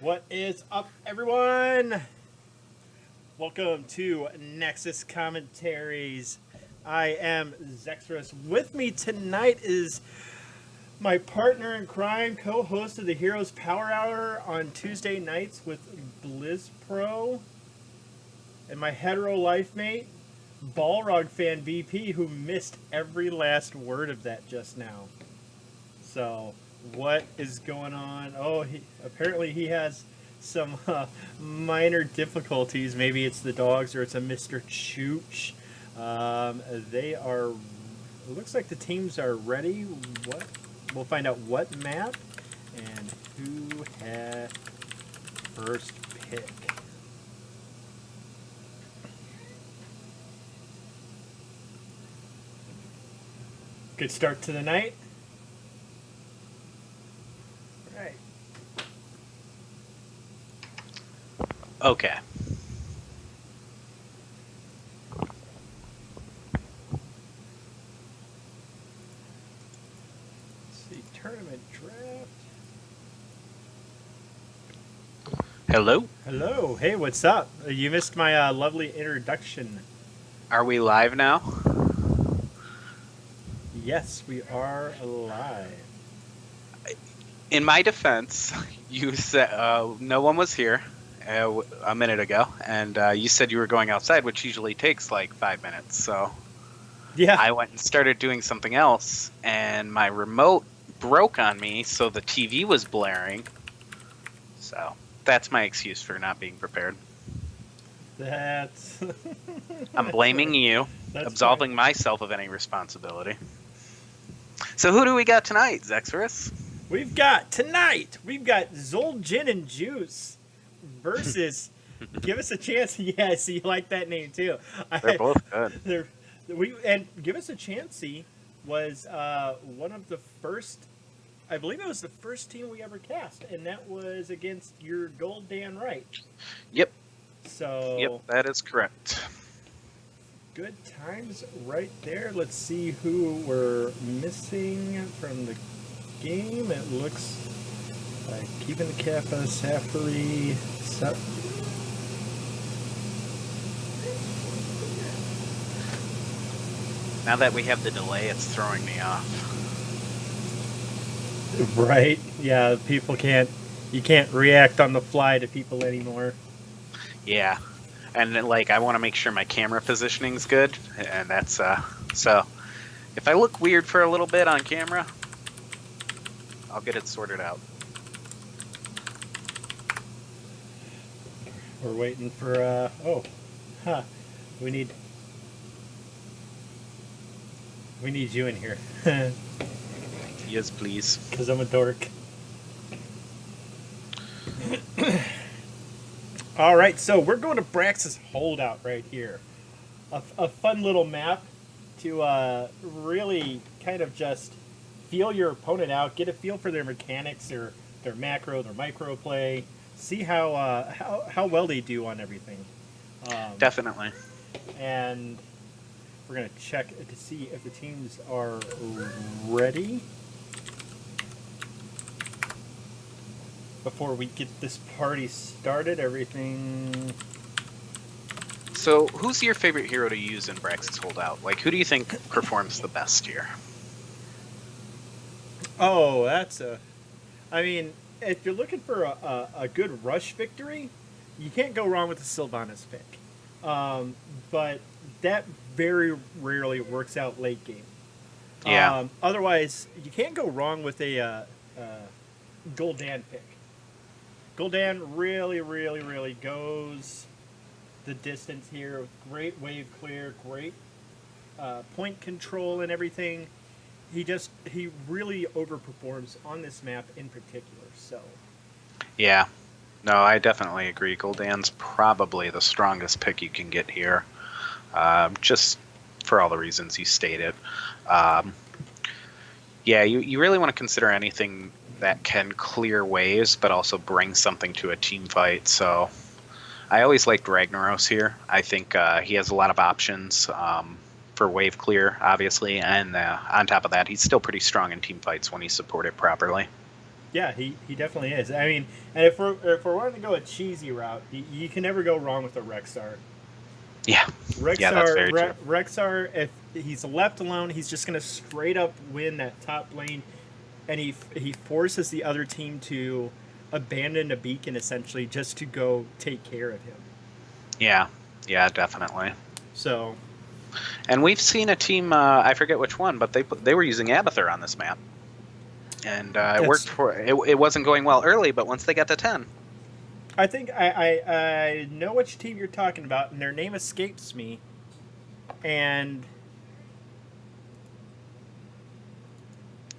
What is up, everyone? Welcome to Nexus Commentaries. I am Zexrus. With me tonight is my partner in crime, co-host of the Heroes Power Hour on Tuesday nights with Blizz Pro, and my hetero life mate, Balrog fan VP, who missed every last word of that just now. So, what is going on? Oh, apparently he has some minor difficulties. Maybe it's the dogs or it's a Mr. Chooch. They are. It looks like the teams are ready. What? We'll find out what map and who had first pick. Good start to the night. Right. Okay. Let's see, tournament draft. Hello? Hello. Hey, what's up? You missed my lovely introduction. Are we live now? Yes, we are live. In my defense, you said no one was here a minute ago, and you said you were going outside, which usually takes like 5 minutes. So Yeah. I went and started doing something else, and my remote broke on me, so the TV was blaring. So that's my excuse for not being prepared. That's. I'm blaming you, That's absolving myself of any responsibility. So who do we got tonight, Zexrus? We've got Zul'jin and Juice versus. Give us a chance. Yes, you like that name too. They're both good. And Give us a Chansey was one of the first. I believe it was the first team we ever cast, and that was against your Gold Dan Wright. Yep. So. Yep, that is correct. Good times right there. Let's see who we're missing from the game. It looks like Keeping the Kappa, Safari, Now that we have the delay, it's throwing me off. Right. Yeah, you can't react on the fly to people anymore. Yeah. And then, I want to make sure my camera positioning's good, and that's, so if I look weird for a little bit on camera, I'll get it sorted out. We're waiting for, we need you in here. Yes, please. Because I'm a dork. All right, so we're going to Brax's Holdout right here. A fun little map to really kind of just feel your opponent out, get a feel for their mechanics, their macro, their micro play, see how well they do on everything. Definitely. And we're going to check to see if the teams are ready. Before we get this party started, everything. So, who's your favorite hero to use in Brax's Holdout? Who do you think performs the best here? Oh, I mean, if you're looking for a good rush victory, you can't go wrong with the Sylvanas pick. But that very rarely works out late game. Yeah. Otherwise, you can't go wrong with a Gul'dan pick. Gul'dan really, really, really goes the distance here. Great wave clear, great point control and everything. He really overperforms on this map in particular. So. Yeah. No, I definitely agree. Gul'dan's probably the strongest pick you can get here, just for all the reasons you stated. Yeah, you really want to consider anything that can clear waves, but also bring something to a team fight. So I always liked Ragnaros here. I think he has a lot of options for wave clear, obviously, and on top of that, he's still pretty strong in team fights when he's supported properly. Yeah, he definitely is. I mean, and if we're wanting to go a cheesy route, you can never go wrong with a Rexar. Yeah, yeah, that's very true. Rexar, if he's left alone, he's just going to straight up win that top lane, and he forces the other team to abandon a beacon essentially just to go take care of him. Yeah, yeah, definitely. So, and we've seen a team. I forget which one, but they were using Abathur on this map, and it worked for. It wasn't going well early, but once they got to 10. I think I know which team you're talking about, and their name escapes me. And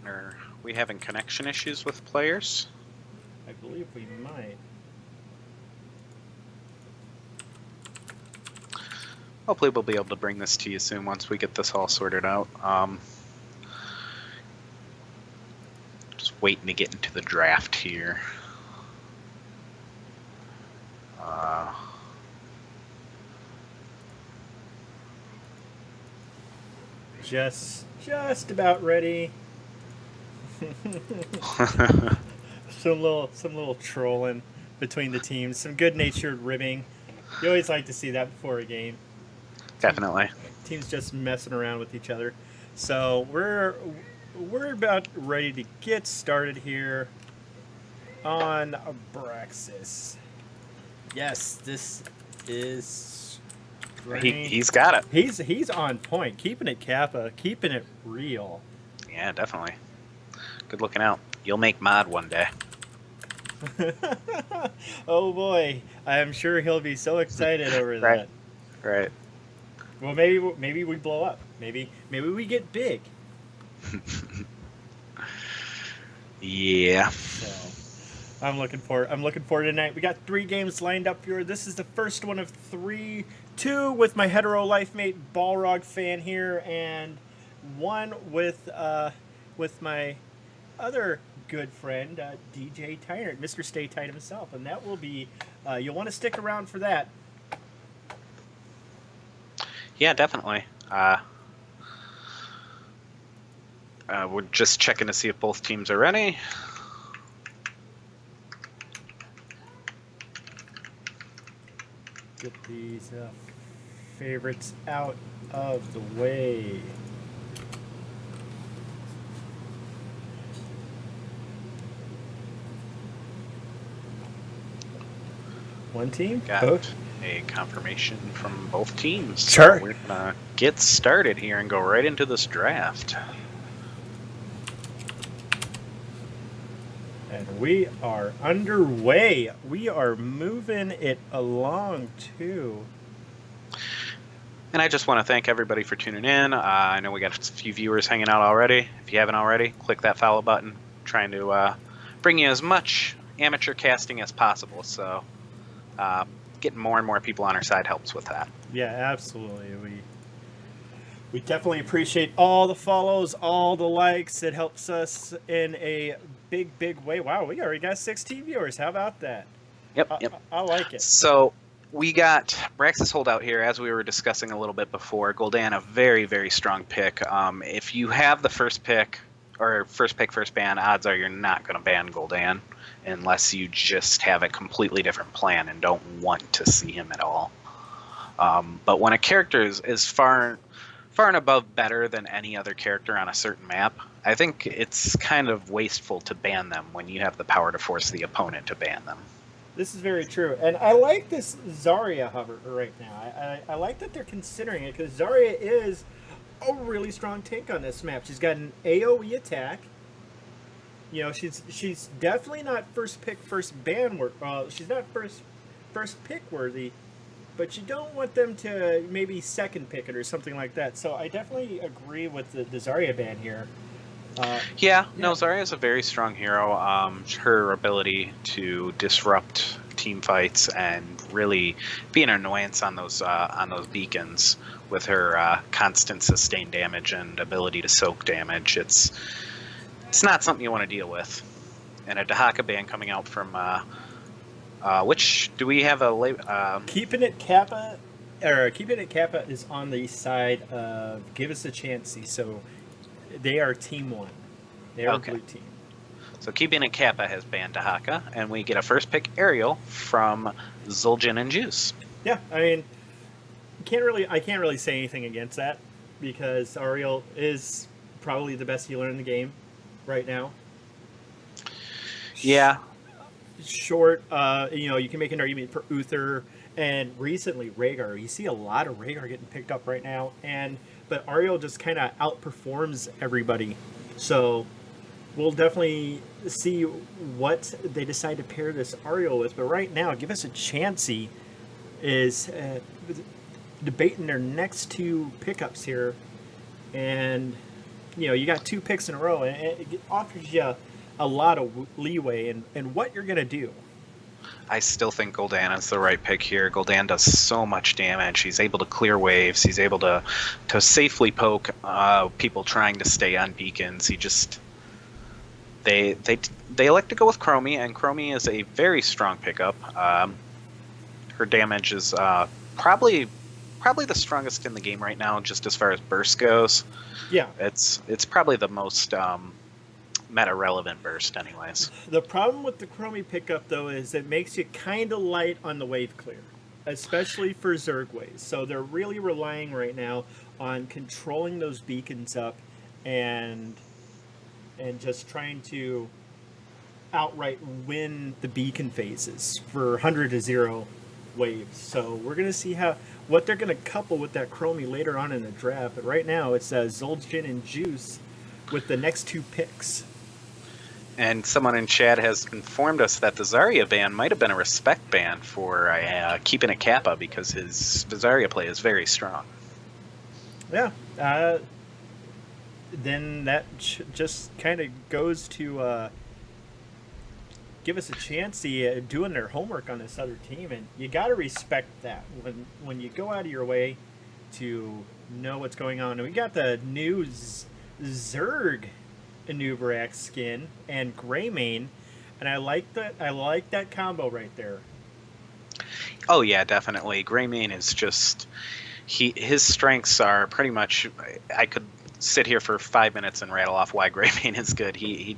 Are we having connection issues with players? I believe we might. Hopefully we'll be able to bring this to you soon once we get this all sorted out. Just waiting to get into the draft here. Just about ready. some little trolling between the teams, some good-natured ribbing. You always like to see that before a game. Definitely. Teams just messing around with each other. So we're about ready to get started here on Abraxas. Yes, this is great. He's got it. He's on point, keeping it Kappa, keeping it real. Yeah, definitely. Good looking out. You'll make mod one day. Oh boy, I'm sure he'll be so excited over that. Right. Well, maybe we blow up. Maybe we get big. Yeah. So, I'm looking forward tonight. We got 3 games lined up here. This is the first one of 3, 2 with my hetero life mate Balrog fan here, and 1 with my other good friend DJ Tynert, Mr. Stay Tight himself, and that will be you'll want to stick around for that. Yeah, definitely. We're just checking to see if both teams are ready. Get these favorites out of the way. One team? Got Both? a confirmation from both teams. Sure. So we're gonna get started here and go right into this draft. And we are underway. We are moving it along too. And I just want to thank everybody for tuning in. I know we got a few viewers hanging out already. If you haven't already, click that follow button. Trying to bring you as much amateur casting as possible. So getting more and more people on our side helps with that. Yeah, absolutely. We definitely appreciate all the follows, all the likes. It helps us in a big way. Wow, we already got 16 viewers. How about that? Yep. I like it. So we got Braxis holdout here, as we were discussing a little bit before. Gul'dan, a very, very strong pick. If you have the first pick, or first pick, first ban, odds are you're not going to ban Gul'dan unless you just have a completely different plan and don't want to see him at all. But when a character is far and above better than any other character on a certain map, I think it's kind of wasteful to ban them when you have the power to force the opponent to ban them. This is very true. And I like this Zarya hover right now. I like that they're considering it, because Zarya is a really strong tank on this map. She's got an AoE attack. You know, she's definitely not first pick, first ban work. She's not first pick worthy, but you don't want them to maybe second pick it or something like that. So I definitely agree with the Zarya ban here. No, Zarya is a very strong hero. Her ability to disrupt team fights and really be an annoyance on those beacons with her constant sustained damage and ability to soak damage. It's not something you want to deal with. And a Dahaka ban coming out from which do we have a Keeping It Kappa is on the side of Give Us a Chansey, so they are team 1. They are okay. blue team. So keeping it Kappa has banned Dahaka, and we get a first pick Ariel from Zul'jin and Juice. Yeah, I mean, I can't really say anything against that because Ariel is probably the best healer in the game right now. Yeah. Short, you can make an argument for Uther and recently Rhaegar. You see a lot of Rhaegar getting picked up right now, but Ariel just kind of outperforms everybody. So we'll definitely see what they decide to pair this Ariel with. But right now, give us a Chansey is debating their next two pickups here, and you got two picks in a row, and it offers you a lot of leeway in what you're gonna do. I still think Gul'dan is the right pick here. Gul'dan does so much damage. He's able to clear waves. He's able to safely poke people trying to stay on beacons. He just they like to go with Chromie, and Chromie is a very strong pickup. Her damage is probably the strongest in the game right now, just as far as burst goes. Yeah, it's probably the most meta relevant burst, anyways. The problem with the Chromie pickup though is it makes you kind of light on the wave clear, especially for Zerg waves. So they're really relying right now on controlling those beacons up and just trying to outright win the beacon phases for 100 to 0 waves. So we're going to see what they're going to couple with that Chromie later on in the draft. But right now it's Zul'jin and Juice with the next two picks. And someone in chat has informed us that the Zarya ban might have been a respect ban for keeping a Kappa because his Zarya play is very strong. Yeah. Then that just kind of goes to give us a chance doing their homework on this other team, and you got to respect that when you go out of your way to know what's going on. And we got the new Zerg Anubarak skin and Greymane, and I like that combo right there. Oh yeah, definitely. Greymane is just his strengths are pretty much. I could sit here for 5 minutes and rattle off why Greymane is good. He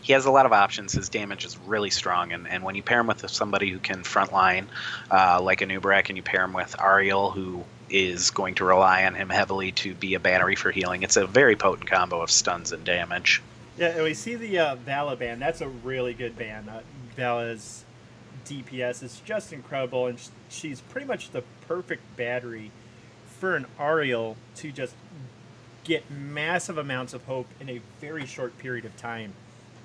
has a lot of options. His damage is really strong, and when you pair him with somebody who can frontline like Anubarak, and you pair him with Ariel, who is going to rely on him heavily to be a battery for healing, it's a very potent combo of stuns and damage. Yeah, and we see the Vala ban. That's a really good ban. Vala's DPS is just incredible, and she's pretty much the perfect battery for an Ariel to just get massive amounts of hope in a very short period of time.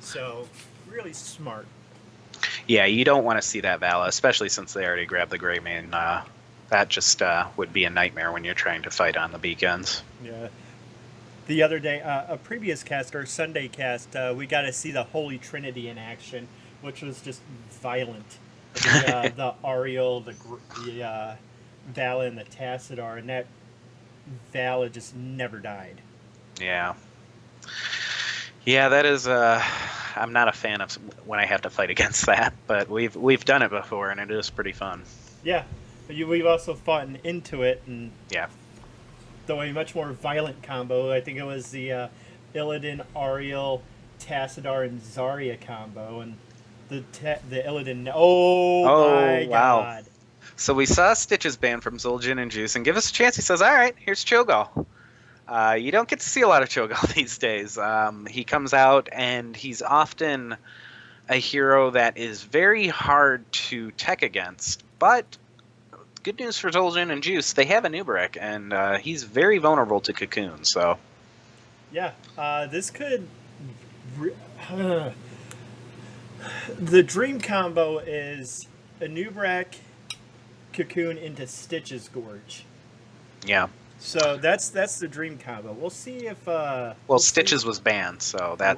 So, really smart. Yeah, you don't want to see that Vala, especially since they already grabbed the Greymane. That just would be a nightmare when you're trying to fight on the beacons. Yeah. The other day, a previous cast, our Sunday cast, we got to see the Holy Trinity in action, which was just violent. The Ariel, the Vala, and the Tassadar, and that Vala just never died. Yeah. Yeah, that is. I'm not a fan of when I have to fight against that, but we've done it before, and it is pretty fun. Yeah, we've also fought into it, and yeah, though a much more violent combo. I think it was the Illidan, Ariel, Tassadar, and Zarya combo, and the Illidan. Oh my wow. God! So we saw Stitch's ban from Zul'jin and Juice, and give us a chance. He says, "All right, here's Cho'Gall." You don't get to see a lot of Cho'Gall these days. He comes out, and he's often a hero that is very hard to tech against. But good news for Zul'jin and Juice, they have Anubarak, and he's very vulnerable to Cocoon. So yeah, this could. The dream combo is Anubarak, Cocoon into Stitch's Gorge. Yeah. So that's the dream combo. We'll see if Stitches was banned, so that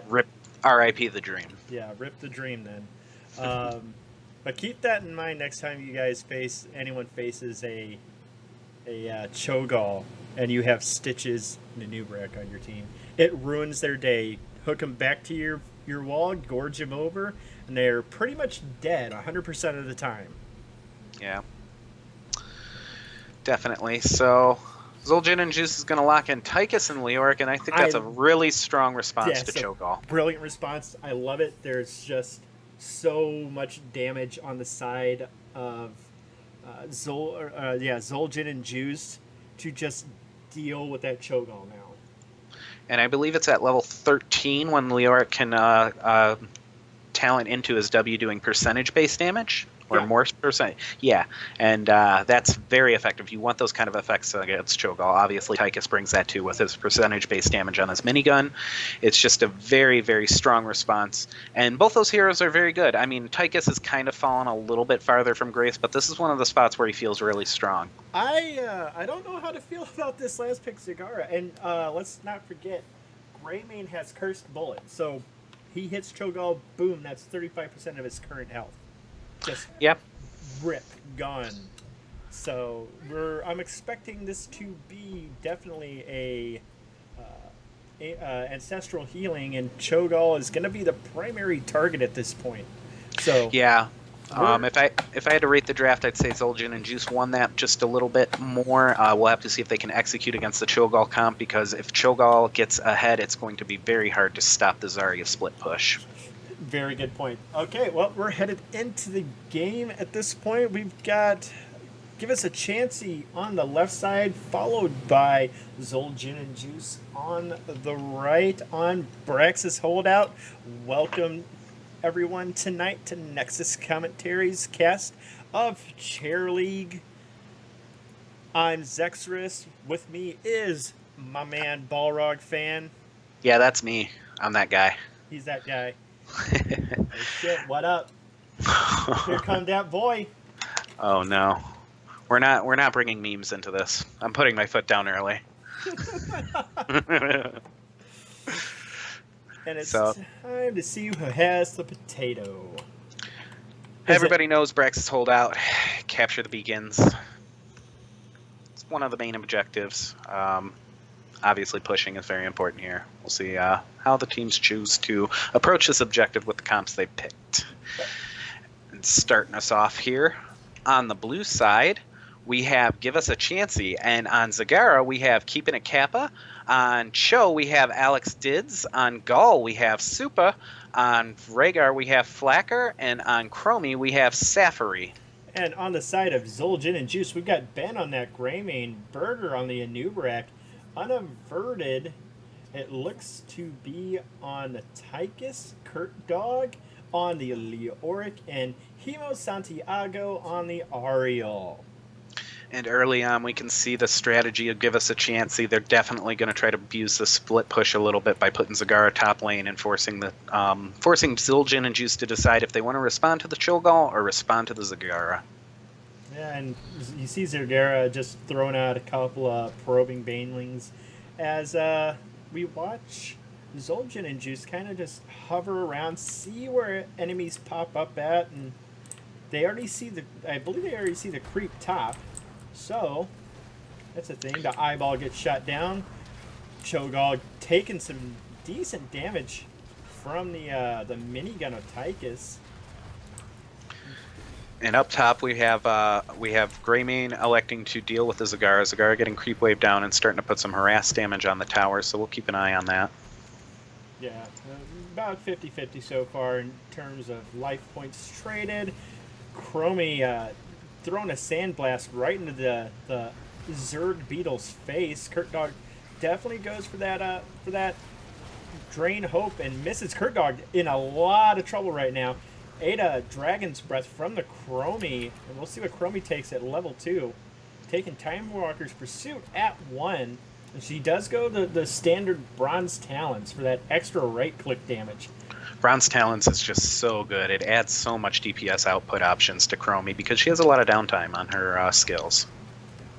rip R.I.P. the dream. Yeah, rip the dream then. But keep that in mind next time you guys anyone faces a Cho'Gall and you have Stitches and Anubarak on your team. It ruins their day. Hook them back to your wall, gorge them over, and they're pretty much dead 100% of the time. Yeah. Definitely. So Zul'jin and Juice is going to lock in Tychus and Leoric, and I think that's a really strong response to Cho'Gall. Brilliant response. I love it. There's just so much damage on the side of Zul'jin and Juice to just deal with that Cho'Gall now. And I believe it's at level 13 when Leoric can talent into his W doing percentage-based damage. Or more percent. Yeah, and that's very effective. You want those kind of effects against Cho'Gall. Obviously, Tychus brings that too with his percentage-based damage on his minigun. It's just a very, very strong response. And both those heroes are very good. I mean, Tychus has kind of fallen a little bit farther from Grace, but this is one of the spots where he feels really strong. I don't know how to feel about this last pick, Zagara. And let's not forget, Greymane has Cursed Bullet. So he hits Cho'Gall, boom, that's 35% of his current health. Just rip, gone. So I'm expecting this to be definitely a ancestral healing, and Cho'Gall is going to be the primary target at this point. So yeah, if I had to rate the draft, I'd say Zul'jin and Juice won that just a little bit more. We'll have to see if they can execute against the Cho'Gall comp, because if Cho'Gall gets ahead, it's going to be very hard to stop the Zarya split push. Very good point. Okay, well, we're headed into the game at this point. We've got Give Us a Chansey on the left side, followed by Zul'jin and Juice on the right on Brax's Holdout. Welcome, everyone, tonight to Nexus Commentaries cast of Chair League. I'm Zexrus. With me is my man, Balrog Fan. Yeah, that's me. I'm that guy. He's that guy. Oh, shit, what up? Here come that boy. Oh no, we're not bringing memes into this. I'm putting my foot down early. And it's time to see who has the potato. Everybody knows Brax's Holdout. Capture the beacons. It's one of the main objectives. Obviously, pushing is very important here. We'll see how the teams choose to approach this objective with the comps they've picked. And starting us off here, on the blue side, we have Give Us a Chansey, and on Zagara, we have Keeping It Kappa. On Cho, we have Alex Dids. On Gaul, we have Supa. On Rhaegar, we have Flacker. And on Chromie, we have Safari. And on the side of Zul'jin and Juice, we've got Ben on that Greymane, Burger on the Anubrak, Unaverted, it looks to be on the Tychus, Kurt Dog on the Leoric, and Hemo Santiago on the Ariel. And early on, we can see the strategy of Give Us a Chansey. They're definitely going to try to abuse the split push a little bit by putting Zagara top lane and forcing Zul'jin and Juice to decide if they want to respond to the Cho'Gall or respond to the Zagara. Yeah, and you see Zagara just throwing out a couple of probing banelings as we watch Zul'jin and Juice kind of just hover around, see where enemies pop up at, and I believe they already see the creep top. So, that's the thing. The eyeball gets shot down. Cho'Gall taking some decent damage from the minigun of Tychus. And up top, we have Greymane electing to deal with the Zagara. Zagara getting creep wave down and starting to put some harass damage on the tower, so we'll keep an eye on that. Yeah, about 50-50 so far in terms of life points traded. Chromie throwing a sandblast right into the Zerg Beetle's face. Kurt Dog definitely goes for that Drain Hope and misses. Kurt Dog in a lot of trouble right now. Ada Dragon's Breath from the Chromie, and we'll see what Chromie takes at level 2. Taking Time Walker's Pursuit at 1, and she does go the standard Bronze Talons for that extra right-click damage. Bronze Talons is just so good. It adds so much DPS output options to Chromie because she has a lot of downtime on her skills.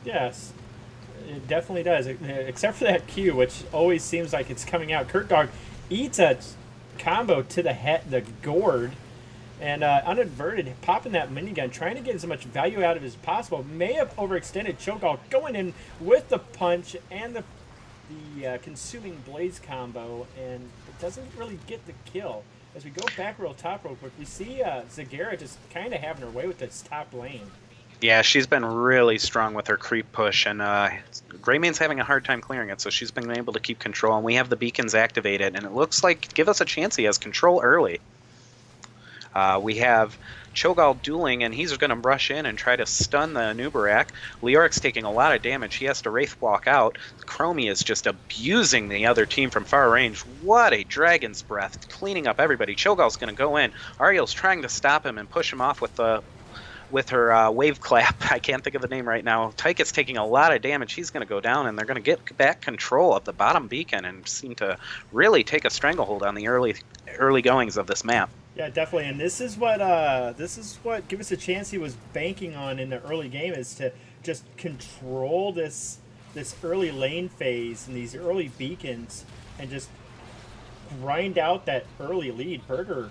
Yes, it definitely does, except for that Q, which always seems like it's coming out. Kurt Dog eats a combo to the head, the gourd, and Unaverted popping that minigun, trying to get as much value out of it as possible. May have overextended. Cho'Gall going in with the punch and the consuming blaze combo, and it doesn't really get the kill. As we go back real quick, we see Zagara just kind of having her way with this top lane. Yeah, she's been really strong with her creep push, and Greymane's having a hard time clearing it, so she's been able to keep control. And we have the beacons activated, and it looks like Give Us a Chance he has control early. We have Cho'Gall dueling, and he's going to rush in and try to stun the Anubarak. Leoric's taking a lot of damage. He has to Wraith Walk out. Chromie is just abusing the other team from far range. What a Dragon's Breath, cleaning up everybody. Cho'Gall's going to go in. Ariel's trying to stop him and push him off with her wave clap. I can't think of the name right now. Tyke's taking a lot of damage. He's going to go down, and they're going to get back control of the bottom beacon and seem to really take a stranglehold on the early goings of this map. Yeah, definitely, and this is what Give Us a Chance he was banking on in the early game, is to just control this early lane phase and these early beacons and just grind out that early lead. Burger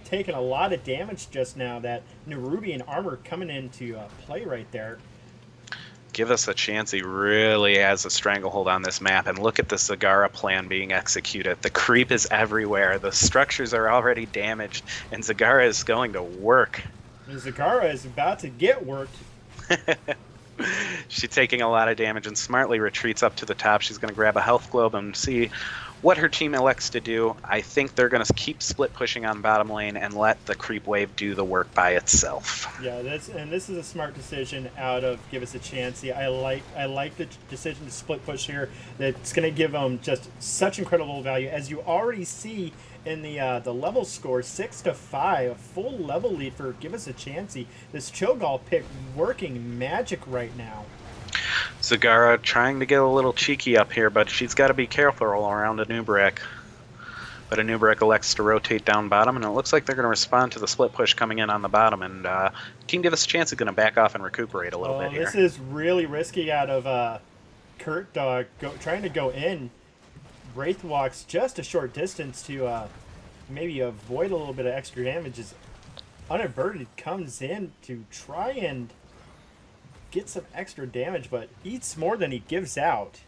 taking a lot of damage just now. That Nerubian armor coming into play right there. Give Us a Chance he really has a stranglehold on this map, and look at the Zagara plan being executed. The creep is everywhere, the structures are already damaged, and Zagara is going to work. And Zagara is about to get worked. She's taking a lot of damage and smartly retreats up to the top. She's going to grab a health globe and see what her team elects to do. I think they're going to keep split pushing on bottom lane and let the creep wave do the work by itself. Yeah, this is a smart decision out of Give Us a Chance. I like the decision to split push here. That's going to give them just such incredible value, as you already see in the level score, 6-5, a full level lead for Give Us a Chance. This Cho'Gall pick working magic right now. Zagara trying to get a little cheeky up here, but she's got to be careful around Anubarak. But Anubarak elects to rotate down bottom, and it looks like they're going to respond to the split push coming in on the bottom, and Team Give Us a Chance is going to back off and recuperate a little bit here. This is really risky out of Kurt Dog trying to go in. Wraith walks just a short distance to maybe avoid a little bit of extra damage. As Unaverted comes in to try and get some extra damage, but eats more than he gives out.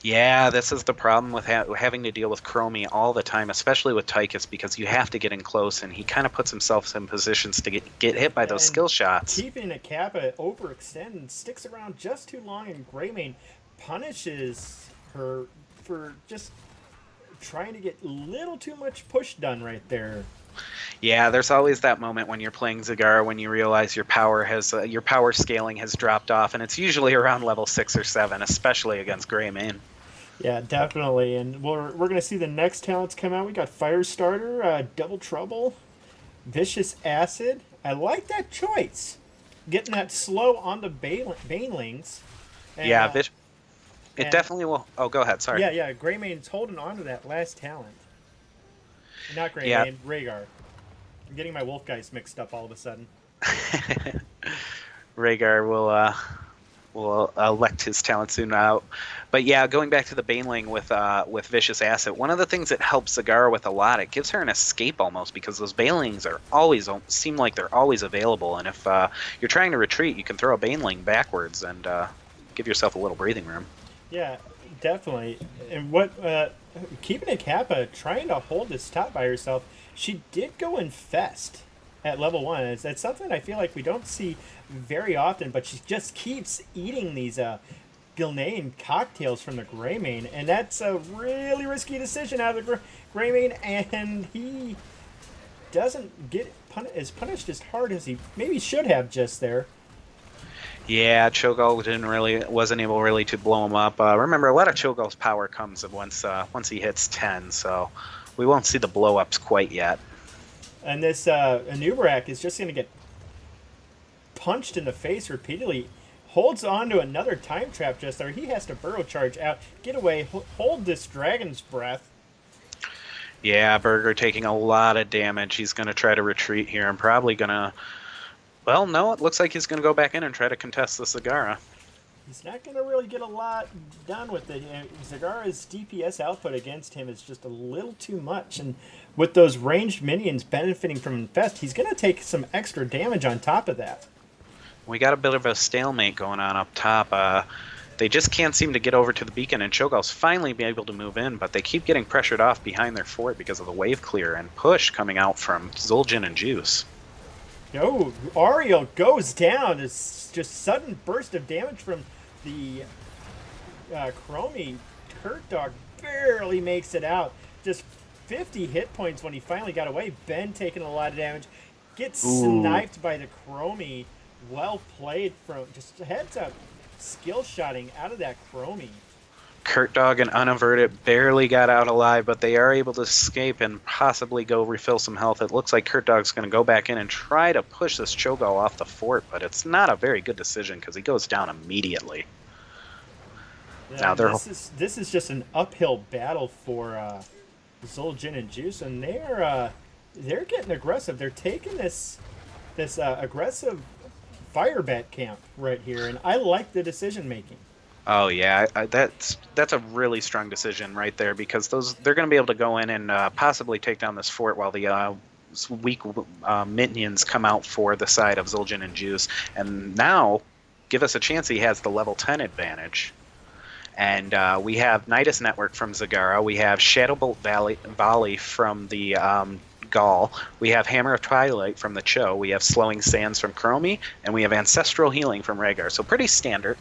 Yeah, this is the problem with having to deal with Chromie all the time, especially with Tychus, because you have to get in close, and he kind of puts himself in positions to get hit by those skill shots. Keeping a Kappa overextends, sticks around just too long, and Greymane punishes her for just trying to get a little too much push done right there. Yeah, there's always that moment when you're playing Zagara when you realize your power scaling has dropped off, and it's usually around level 6 or 7, especially against Greymane. Yeah, definitely, and we're going to see the next talents come out. We got Firestarter, Double Trouble, Vicious Acid. I like that choice. Getting that slow on the Banelings. And, yeah, it definitely will. Oh, go ahead, sorry. Yeah, Greymane's holding on to that last talent. Not Greymane, Yeah. Rhaegar. I'm getting my wolf guys mixed up all of a sudden. Rhaegar will elect his talent soon out. But yeah, going back to the Baneling with Vicious Acid, one of the things that helps Zagara with a lot, it gives her an escape almost, because those Banelings seem like they're always available, and if you're trying to retreat, you can throw a Baneling backwards and give yourself a little breathing room. Yeah, definitely. And what keeping a Kappa, trying to hold this top by herself, she did go infest at level 1. It's something I feel like we don't see very often, but she just keeps eating these Gilnean cocktails from the Greymane, and that's a really risky decision out of the Greymane, and he doesn't get punished as hard as he maybe should have just there. Yeah, Cho'Gall wasn't able really to blow him up. Remember, a lot of Cho'Gall's power comes once he hits 10, so we won't see the blow ups quite yet. And this Anubarak is just going to get punched in the face repeatedly. Holds on to another time trap just there. He has to burrow charge out, get away, hold this Dragon's Breath. Yeah, Burger taking a lot of damage. He's going to try to retreat here and probably going to... Well, no, it looks like he's going to go back in and try to contest the Zagara. He's not going to really get a lot done with it. Zagara's DPS output against him is just a little too much. And with those ranged minions benefiting from Infest, he's going to take some extra damage on top of that. We got a bit of a stalemate going on up top. They just can't seem to get over to the beacon, and Cho'Gall's finally be able to move in, but they keep getting pressured off behind their fort because of the wave clear and push coming out from Zul'jin and Juice. Oh, Ariel goes down. It's just sudden burst of damage from the Chromie. Kurt Dog barely makes it out. Just 50 hit points when he finally got away. Ben taking a lot of damage. Gets Ooh. sniped by the Chromie. Well played from just heads up. Skill shotting out of that Chromie. Kurt Dog and Unaverted barely got out alive, but they are able to escape and possibly go refill some health. It looks like Kurt Dog's going to go back in and try to push this Cho'Gall off the fort, but it's not a very good decision because he goes down immediately. Now they're This is just an uphill battle for Zul'jin and Juice, and they're getting aggressive. They're taking this aggressive fire bat camp right here, and I like the decision making. Oh yeah, that's a really strong decision right there because they're going to be able to go in and possibly take down this fort while the weak minions come out for the side of Zul'jin and Juice. And now, give us a chance. He has the level 10 advantage. And we have Nidus Network from Zagara. We have Shadowbolt Volley from the Gaul. We have Hammer of Twilight from the Cho. We have Slowing Sands from Chromie. And we have Ancestral Healing from Rhaegar. So pretty standard.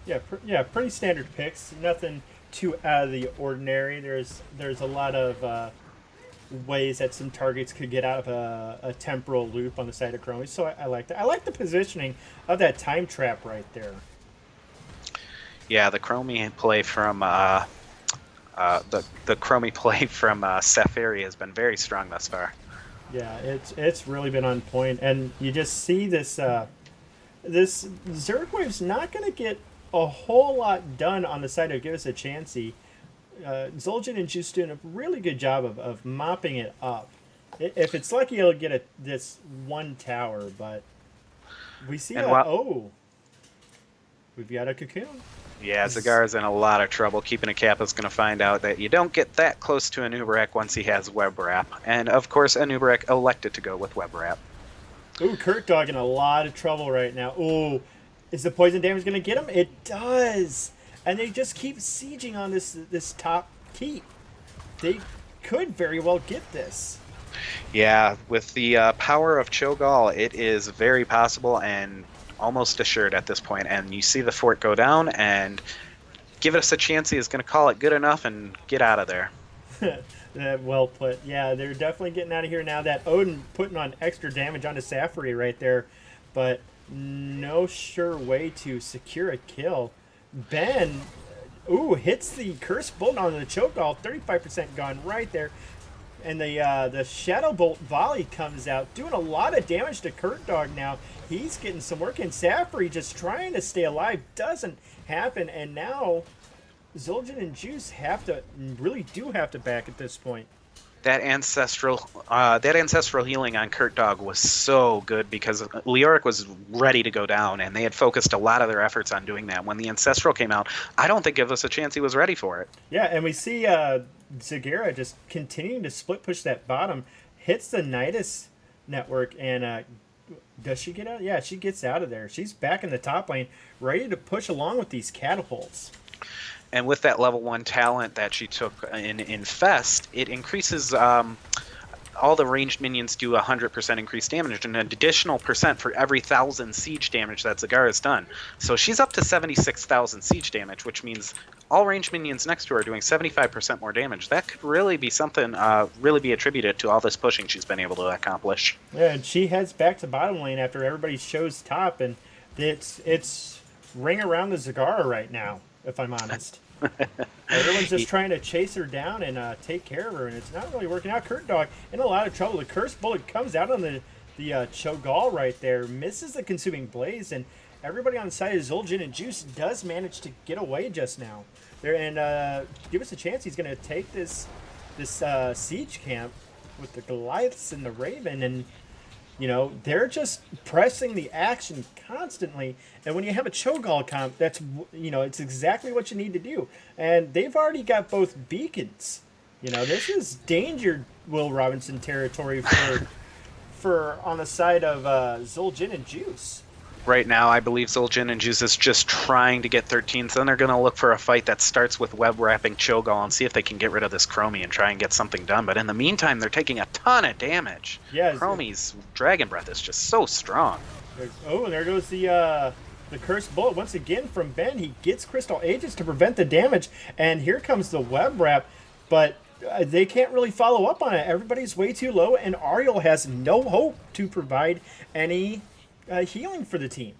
Yeah, pretty standard picks. Nothing too out of the ordinary. There's a lot of ways that some targets could get out of a temporal loop on the side of Chromie. So I like that. I like the positioning of that time trap right there. Yeah, the Chromie play from the Chromie play from Safari has been very strong thus far. Yeah, it's really been on point, and you just see this this Zerg wave's not going to get a whole lot done on the side of Give Us a Chansey. Zul'jin and Juice doing a really good job of mopping it up. If it's lucky, he'll get this one tower, but we see we've got a cocoon. Yeah, Zagara's in a lot of trouble. Keeping a Kappa is going to find out that you don't get that close to an Uberek once he has Web Wrap. And, of course, an Uberek elected to go with Web Wrap. Ooh, Kurt Dog in a lot of trouble right now. Ooh, is the poison damage going to get him? It does! And they just keep sieging on this top keep. They could very well get this. Yeah, with the power of Cho'Gall, it is very possible and almost assured at this point. And you see the fort go down, and Give Us a Chance is going to call it good enough and get out of there. Well put. Yeah, they're definitely getting out of here now. That Odin putting on extra damage onto Safari right there, but no sure way to secure a kill. Ben, hits the Curse Bolt on the Cho'Gall. 35% gone right there. And the Shadow Bolt volley comes out, doing a lot of damage to Kurt Dog now. He's getting some work in. Safari just trying to stay alive. Doesn't happen. And now Zul'jin and Juice really do have to back at this point. That ancestral healing on Kurt Dog was so good because Leoric was ready to go down, and they had focused a lot of their efforts on doing that. When the ancestral came out, I don't think Give Us a Chance he was ready for it. Yeah, and we see Zagara just continuing to split push that bottom, hits the Nidus Network, and does she get out? Yeah, she gets out of there. She's back in the top lane, ready to push along with these catapults. And with that level 1 talent that she took in Infest, it increases all the ranged minions do 100% increased damage and an additional percent for every 1,000 siege damage that Zagara's done. So she's up to 76,000 siege damage, which means all ranged minions next to her are doing 75% more damage. That could really be something, really be attributed to all this pushing she's been able to accomplish. Yeah, and she heads back to bottom lane after everybody shows top, and it's ring around the Zagara right now, if I'm honest. Everyone's just trying to chase her down and take care of her, and it's not really working out. Kurt Dog in a lot of trouble. The Curse Bullet comes out on the Cho'Gall right there, misses the Consuming Blaze, and everybody on the side of Zul'jin and Juice does manage to get away just now. Give Us a Chance. He's going to take this siege camp with the Goliaths and the Raven, and they're just pressing the action constantly. And when you have a Cho'Gall comp, that's, it's exactly what you need to do. And they've already got both beacons. This is danger Will Robinson territory for on the side of Zul'jin and Juice. Right now, I believe Zul'jin and Juice is just trying to get 13s. Then they're going to look for a fight that starts with web wrapping Cho'Gall and see if they can get rid of this Chromie and try and get something done. But in the meantime, they're taking a ton of damage. Yeah, Chromie's Dragon Breath is just so strong. Oh, and there goes the Cursed Bullet once again from Ben. He gets Crystal Aegis to prevent the damage, and here comes the web wrap, but they can't really follow up on it. Everybody's way too low, and Ariel has no hope to provide any healing for the team.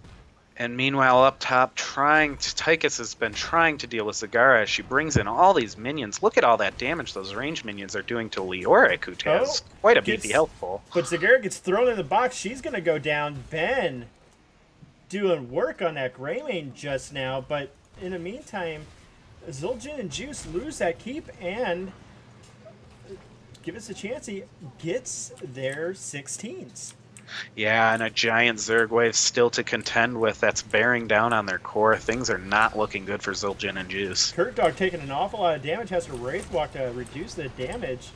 And meanwhile, up top, Tychus has been trying to deal with Zagara as she brings in all these minions. Look at all that damage those range minions are doing to Leoric, who has quite a beefy health pool. But Zagara gets thrown in the box. She's going to go down. Ben doing work on that Greymane just now, but in the meantime, Zul'jin and Juice lose that keep, and Give Us a Chansey gets their 16s. Yeah, and a giant Zerg wave still to contend with that's bearing down on their core. Things are not looking good for Zul'jin and Juice. Kurt Dog taking an awful lot of damage, has to Wraith Walk to reduce the damage,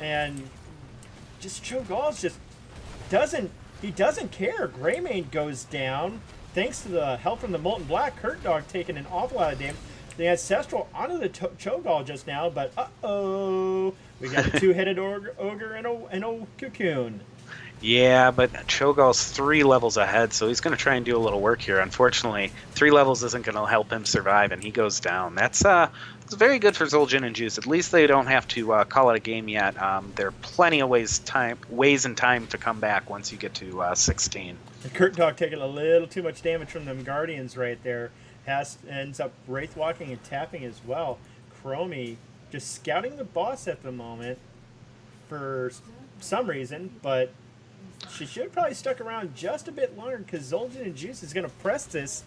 and just Cho'Gall just doesn't care. Greymane goes down thanks to the help from the Molten Black. Kurt Dog taking an awful lot of damage. The Ancestral onto the Cho'Gall just now, but uh-oh, we got a two-headed ogre and a cocoon. Yeah, but Cho'Gall's 3 levels ahead, so he's going to try and do a little work here. Unfortunately, 3 levels isn't going to help him survive, and he goes down. That's very good for Zul'jin and Juice. At least they don't have to call it a game yet. There are plenty of ways and time to come back once you get to 16. And Kurt Dog taking a little too much damage from them Guardians right there. Ends up Wraith Walking and tapping as well. Chromie just scouting the boss at the moment for some reason, but she should have probably stuck around just a bit longer because Zul'jin and Juice is going to press this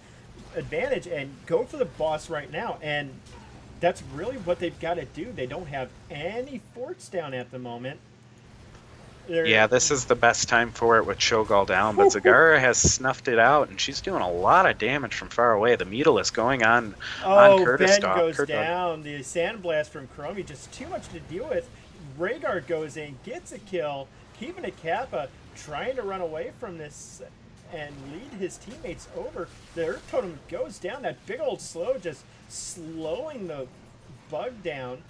advantage and go for the boss right now. And that's really what they've got to do. They don't have any forts down at the moment. Yeah, this is the best time for it with Cho'Gall down, but Zagara has snuffed it out, and she's doing a lot of damage from far away. The Mutilis going on Curtis. Ben goes down. The Sandblast from Chromie, just too much to deal with. Rhaegar goes in, gets a kill, keeping a Kappa, trying to run away from this and lead his teammates over. The Earth Totem goes down. That big old slow just slowing the bug down.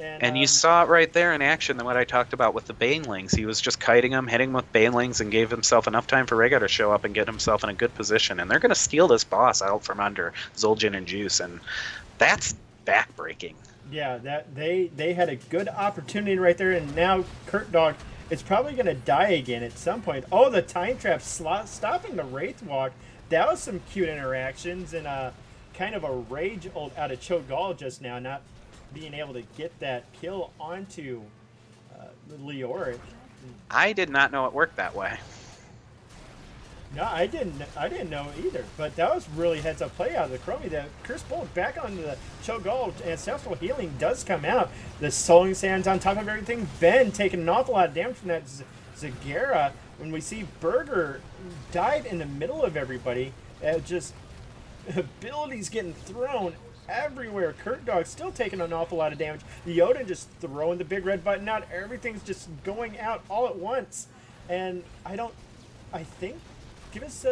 And you saw it right there in action than what I talked about with the Banelings. He was just kiting them, hitting them with Banelings, and gave himself enough time for Rhaegar to show up and get himself in a good position. And they're going to steal this boss out from under Zul'jin and Juice, and that's backbreaking. Yeah, that they had a good opportunity right there, and now Kurt Dog is probably going to die again at some point. Oh, the Time Trap stopping the Wraith Walk. That was some cute interactions, and kind of a rage out of Cho'Gall just now, not being able to get that kill onto Leoric. I did not know it worked that way. No, I didn't know either. But that was really heads up play out of the Chromie. The Cursed Bullet back onto the Cho'Gall. Ancestral Healing does come out. The Soling Sands on top of everything. Ben taking an awful lot of damage from that Zagara. When we see Burger died in the middle of everybody, just abilities getting thrown everywhere. Kurt Dog still taking an awful lot of damage. Yoda just throwing the big red button out. Everything's just going out all at once. And I think Give Us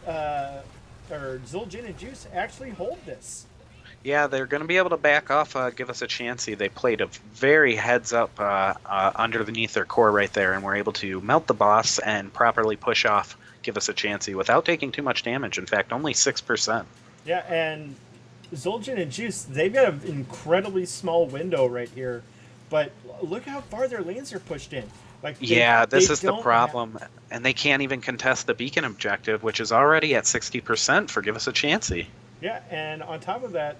a or Zul'jin and Juice actually hold this. Yeah, they're going to be able to back off Give Us a Chansey. They played a very heads up underneath their core right there, and were able to melt the boss and properly push off Give Us a Chansey without taking too much damage. In fact, only 6%. Yeah, and Zul'jin and Juice, they've got an incredibly small window right here, but look how far their lanes are pushed in. This is the problem, and they can't even contest the beacon objective, which is already at 60% for Give Us a Chansey. Yeah, and on top of that,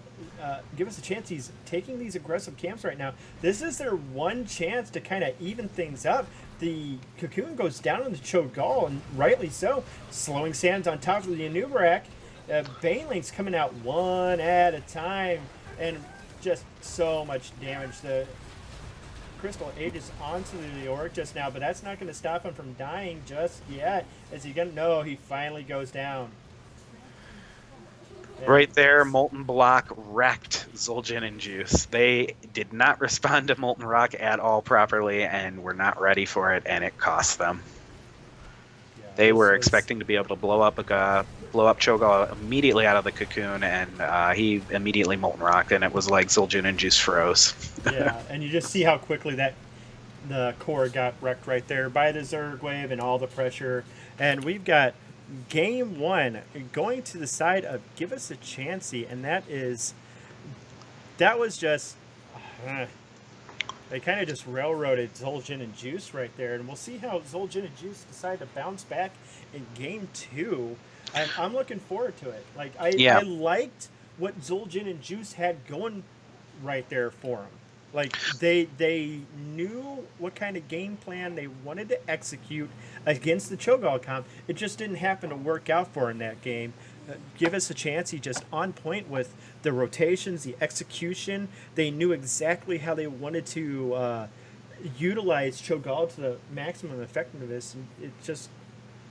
Give Us a Chansey's taking these aggressive camps right now. This is their one chance to kind of even things up. The Cocoon goes down on the Cho'Gall, and rightly so. Slowing Sands on top of the Anub'arak. Banelings coming out one at a time, and just so much damage. The Crystal Aegis onto the Leoric just now, but that's not going to stop him from dying just yet. Is he going to? No, he finally goes down. Right there, Molten Block wrecked Zul'jin and Juice. They did not respond to Molten Rock at all properly, and were not ready for it, and it cost them. Yeah, They this were was expecting to be able to blow up Cho'Gall immediately out of the cocoon, and he immediately molten rocked, and it was like Zul'jin and Juice froze. yeah, and you just see how quickly the core got wrecked right there by the Zerg wave and all the pressure. And we've got game one going to the side of Give Us a Chansey, and that was just they kind of just railroaded Zul'jin and Juice right there, and we'll see how Zul'jin and Juice decide to bounce back in game two. I'm looking forward to it. Like I liked what Zul'jin and Juice had going right there for them. Like they knew what kind of game plan they wanted to execute against the Cho'Gall comp. It just didn't happen to work out for in that game. Give Us a Chance. He just on point with the rotations, the execution. They knew exactly how they wanted to utilize Cho'Gall to the maximum effectiveness. And it just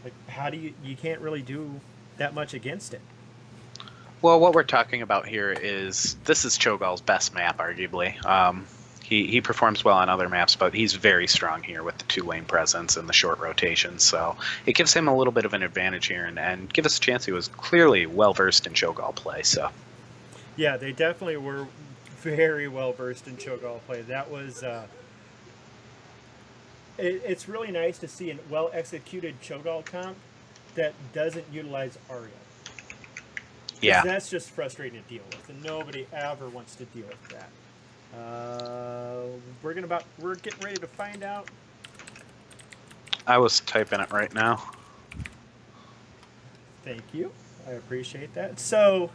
like how do you can't really do that much against it. Well, what we're talking about here is this is Cho'Gall's best map, arguably. He performs well on other maps, but he's very strong here with the 2-lane presence and the short rotations. So it gives him a little bit of an advantage here. And Give Us a Chance, he was clearly well-versed in Cho'Gall play. So yeah, they definitely were very well-versed in Cho'Gall play. That was... it's really nice to see a well-executed Cho'Gall comp that doesn't utilize Arya. Yeah, that's just frustrating to deal with, and nobody ever wants to deal with that. We're getting ready to find out. I was typing it right now. Thank you, I appreciate that. So,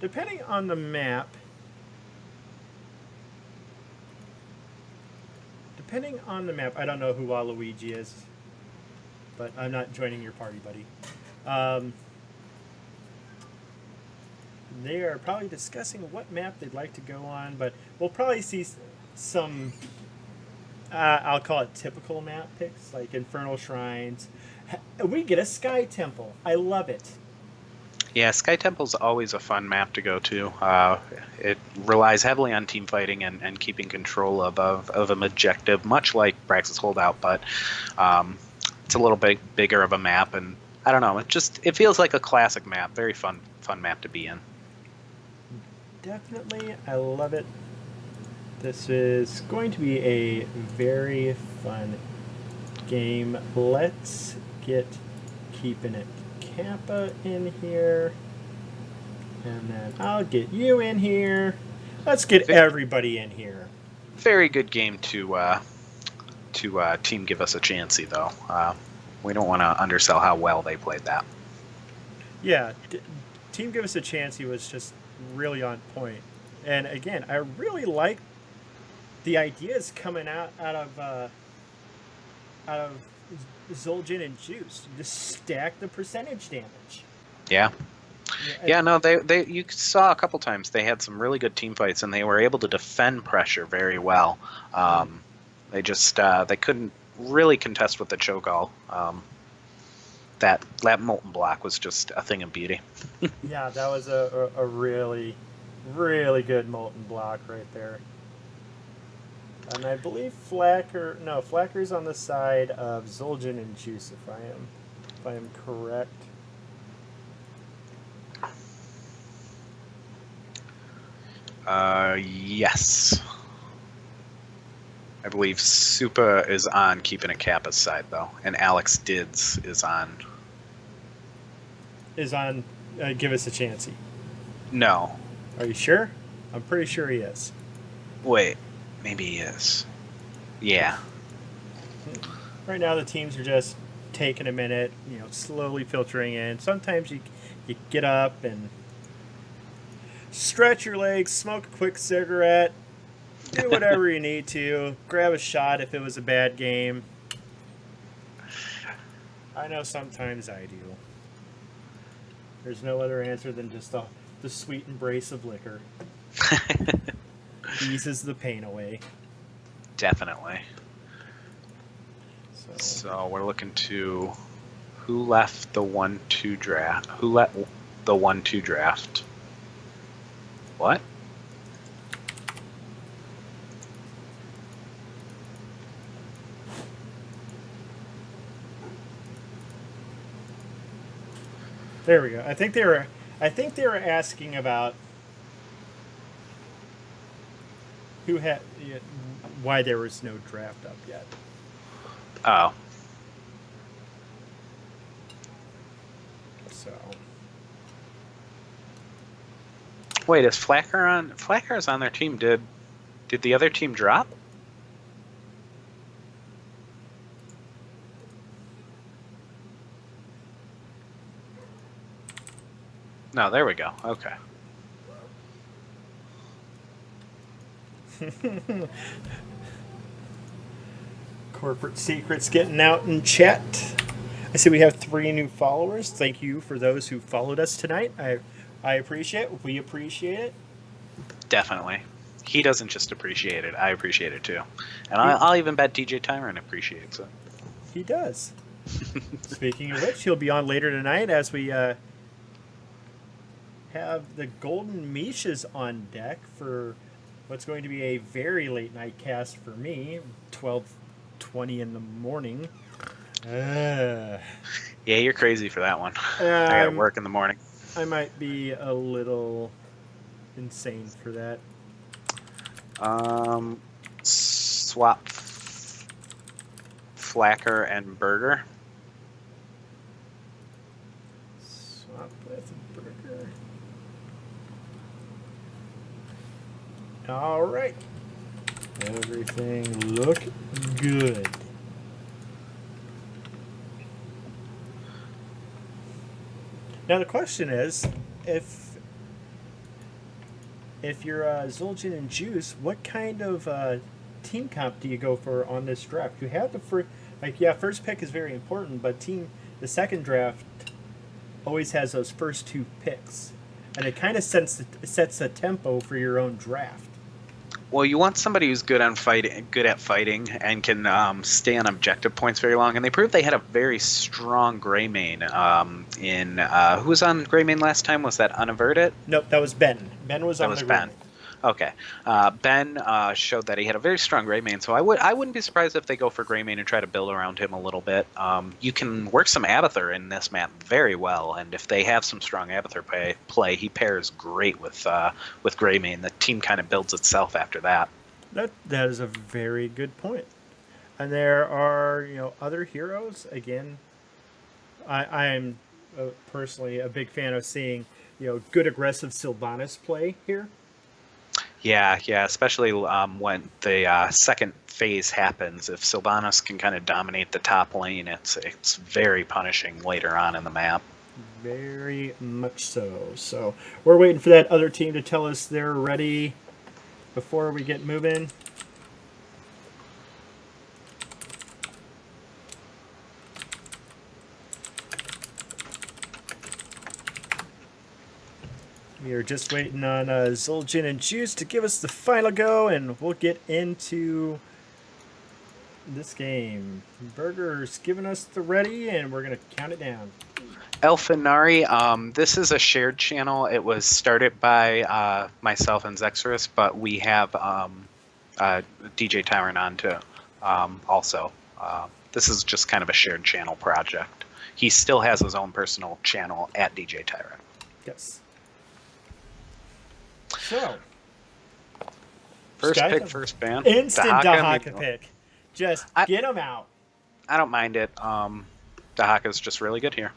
depending on the map, I don't know who Waluigi is, but I'm not joining your party, buddy. They are probably discussing what map they'd like to go on, but we'll probably see some, I'll call it typical map picks, like Infernal Shrines. We get a Sky Temple. I love it. Yeah, Sky Temple's always a fun map to go to. It relies heavily on team fighting and keeping control of an objective, much like Brax's Holdout, but it's a little bit bigger of a map, and I don't know, it feels like a classic map. Very fun map to be in. Definitely, I love it. This is going to be a very fun game. Let's get Keeping It Kappa in here, and then I'll get you in here. Let's get everybody in here. Very good game to team Give Us a Chansey, though. We don't want to undersell how well they played that. Yeah, Team Give Us a Chansey was just really on point. And again, I really like the ideas coming out of Zul'jin and Juice. Just stack the percentage damage. Yeah. No, they you saw a couple times they had some really good team fights, and they were able to defend pressure very well. They just they couldn't really contest with the Cho'Gall. That molten block was just a thing of beauty. Yeah, that was a really, really good molten block right there. And I believe Flacker's on the side of Zul'jin and Juice, if I am correct. Yes. I believe Supa is on Keeping It Kappa's side, though, and Alex Dids is on Give Us a Chansey. No. Are you sure? I'm pretty sure he is. Wait, maybe he is. Yeah. Right now the teams are just taking a minute, slowly filtering in. Sometimes you get up and stretch your legs, smoke a quick cigarette, do whatever you need to, grab a shot if it was a bad game. I know sometimes I do. There's no other answer than just the sweet embrace of liquor. Eases the pain away. Definitely. So we're looking to who left the 1-2 draft? Who let the 1-2 draft? What? There we go. I think they were asking about who had why there was no draft up yet. Oh, So wait, is Flacker on? Flacker's on their team. Did the other team drop? No, there we go. Okay. corporate secrets getting out in chat. I see we have 3 new followers. Thank you for those who followed us tonight. I appreciate it. We appreciate it. Definitely. He doesn't just appreciate it. I appreciate it too. And I'll even bet DJ Tyrant appreciates it. He does. Speaking of which, he'll be on later tonight as we have the Golden Miches on deck for what's going to be a very late night cast for me, 12:20 in the morning. Yeah, you're crazy for that one. I gotta work in the morning. I might be a little insane for that. Swap Flacker and Burger. Swap with Burger. All right. Everything look good. Now the question is, if you're Zul'jin and Juice, what kind of team comp do you go for on this draft? You have the first pick is very important, but the second draft always has those first 2 picks, and it kind of sets the tempo for your own draft. Well, you want somebody who's good at fighting, and can stay on objective points very long. And they proved they had a very strong Greymane. Who was on Greymane last time? Was that Unaverted? Nope, that was Ben. Ben was on the Ben. Greymane. Okay. Ben showed that he had a very strong Greymane, so I wouldn't be surprised if they go for Greymane and try to build around him a little bit. You can work some Abathur in this map very well, and if they have some strong Abathur play, he pairs great with Greymane. The team kind of builds itself after that. That is a very good point. And there are other heroes. Again, I'm personally a big fan of seeing good aggressive Sylvanas play here. Yeah, especially when the second phase happens. If Sylvanas can kind of dominate the top lane, it's very punishing later on in the map. Very much so. So we're waiting for that other team to tell us they're ready before we get moving. We are just waiting on Zul'jin and Juice to give us the final go, and we'll get into this game. Burger's giving us the ready, and we're going to count it down. Elfinari, this is a shared channel. It was started by myself and Zexorus, but we have DJ Tyrant on too. Also, this is just kind of a shared channel project. He still has his own personal channel at DJ Tyrant. Yes. So, first pick, first ban. Instant Dahaka pick. Just get him out. I don't mind it. Dahaka's just really good here.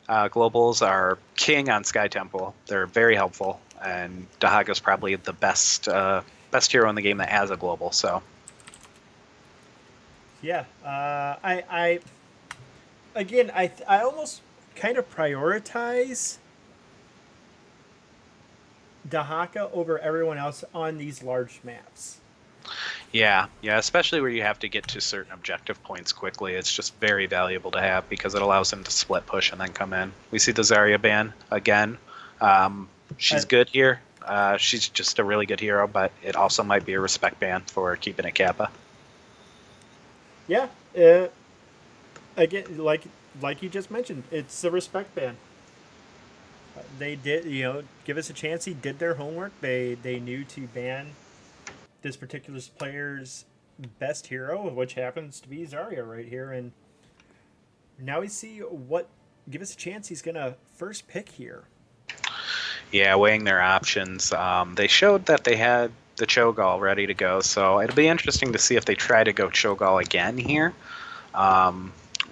Globals are king on Sky Temple. They're very helpful, and Dahaka's probably the best hero in the game that has a global. So, yeah, I almost kind of prioritize Dahaka over everyone else on these large maps. Yeah, especially where you have to get to certain objective points quickly. It's just very valuable to have because it allows him to split push and then come in. We see the Zarya ban again. She's good here. She's just a really good hero, but it also might be a respect ban for keeping it Kappa. Yeah, again, like you just mentioned, it's a respect ban. They did, give us a chance. He did their homework. They knew to ban this particular player's best hero, which happens to be Zarya right here. And now we see what give us a chance. He's going to first pick here. Yeah, weighing their options. They showed that they had the Cho'Gall ready to go, so it'll be interesting to see if they try to go Cho'Gall again here.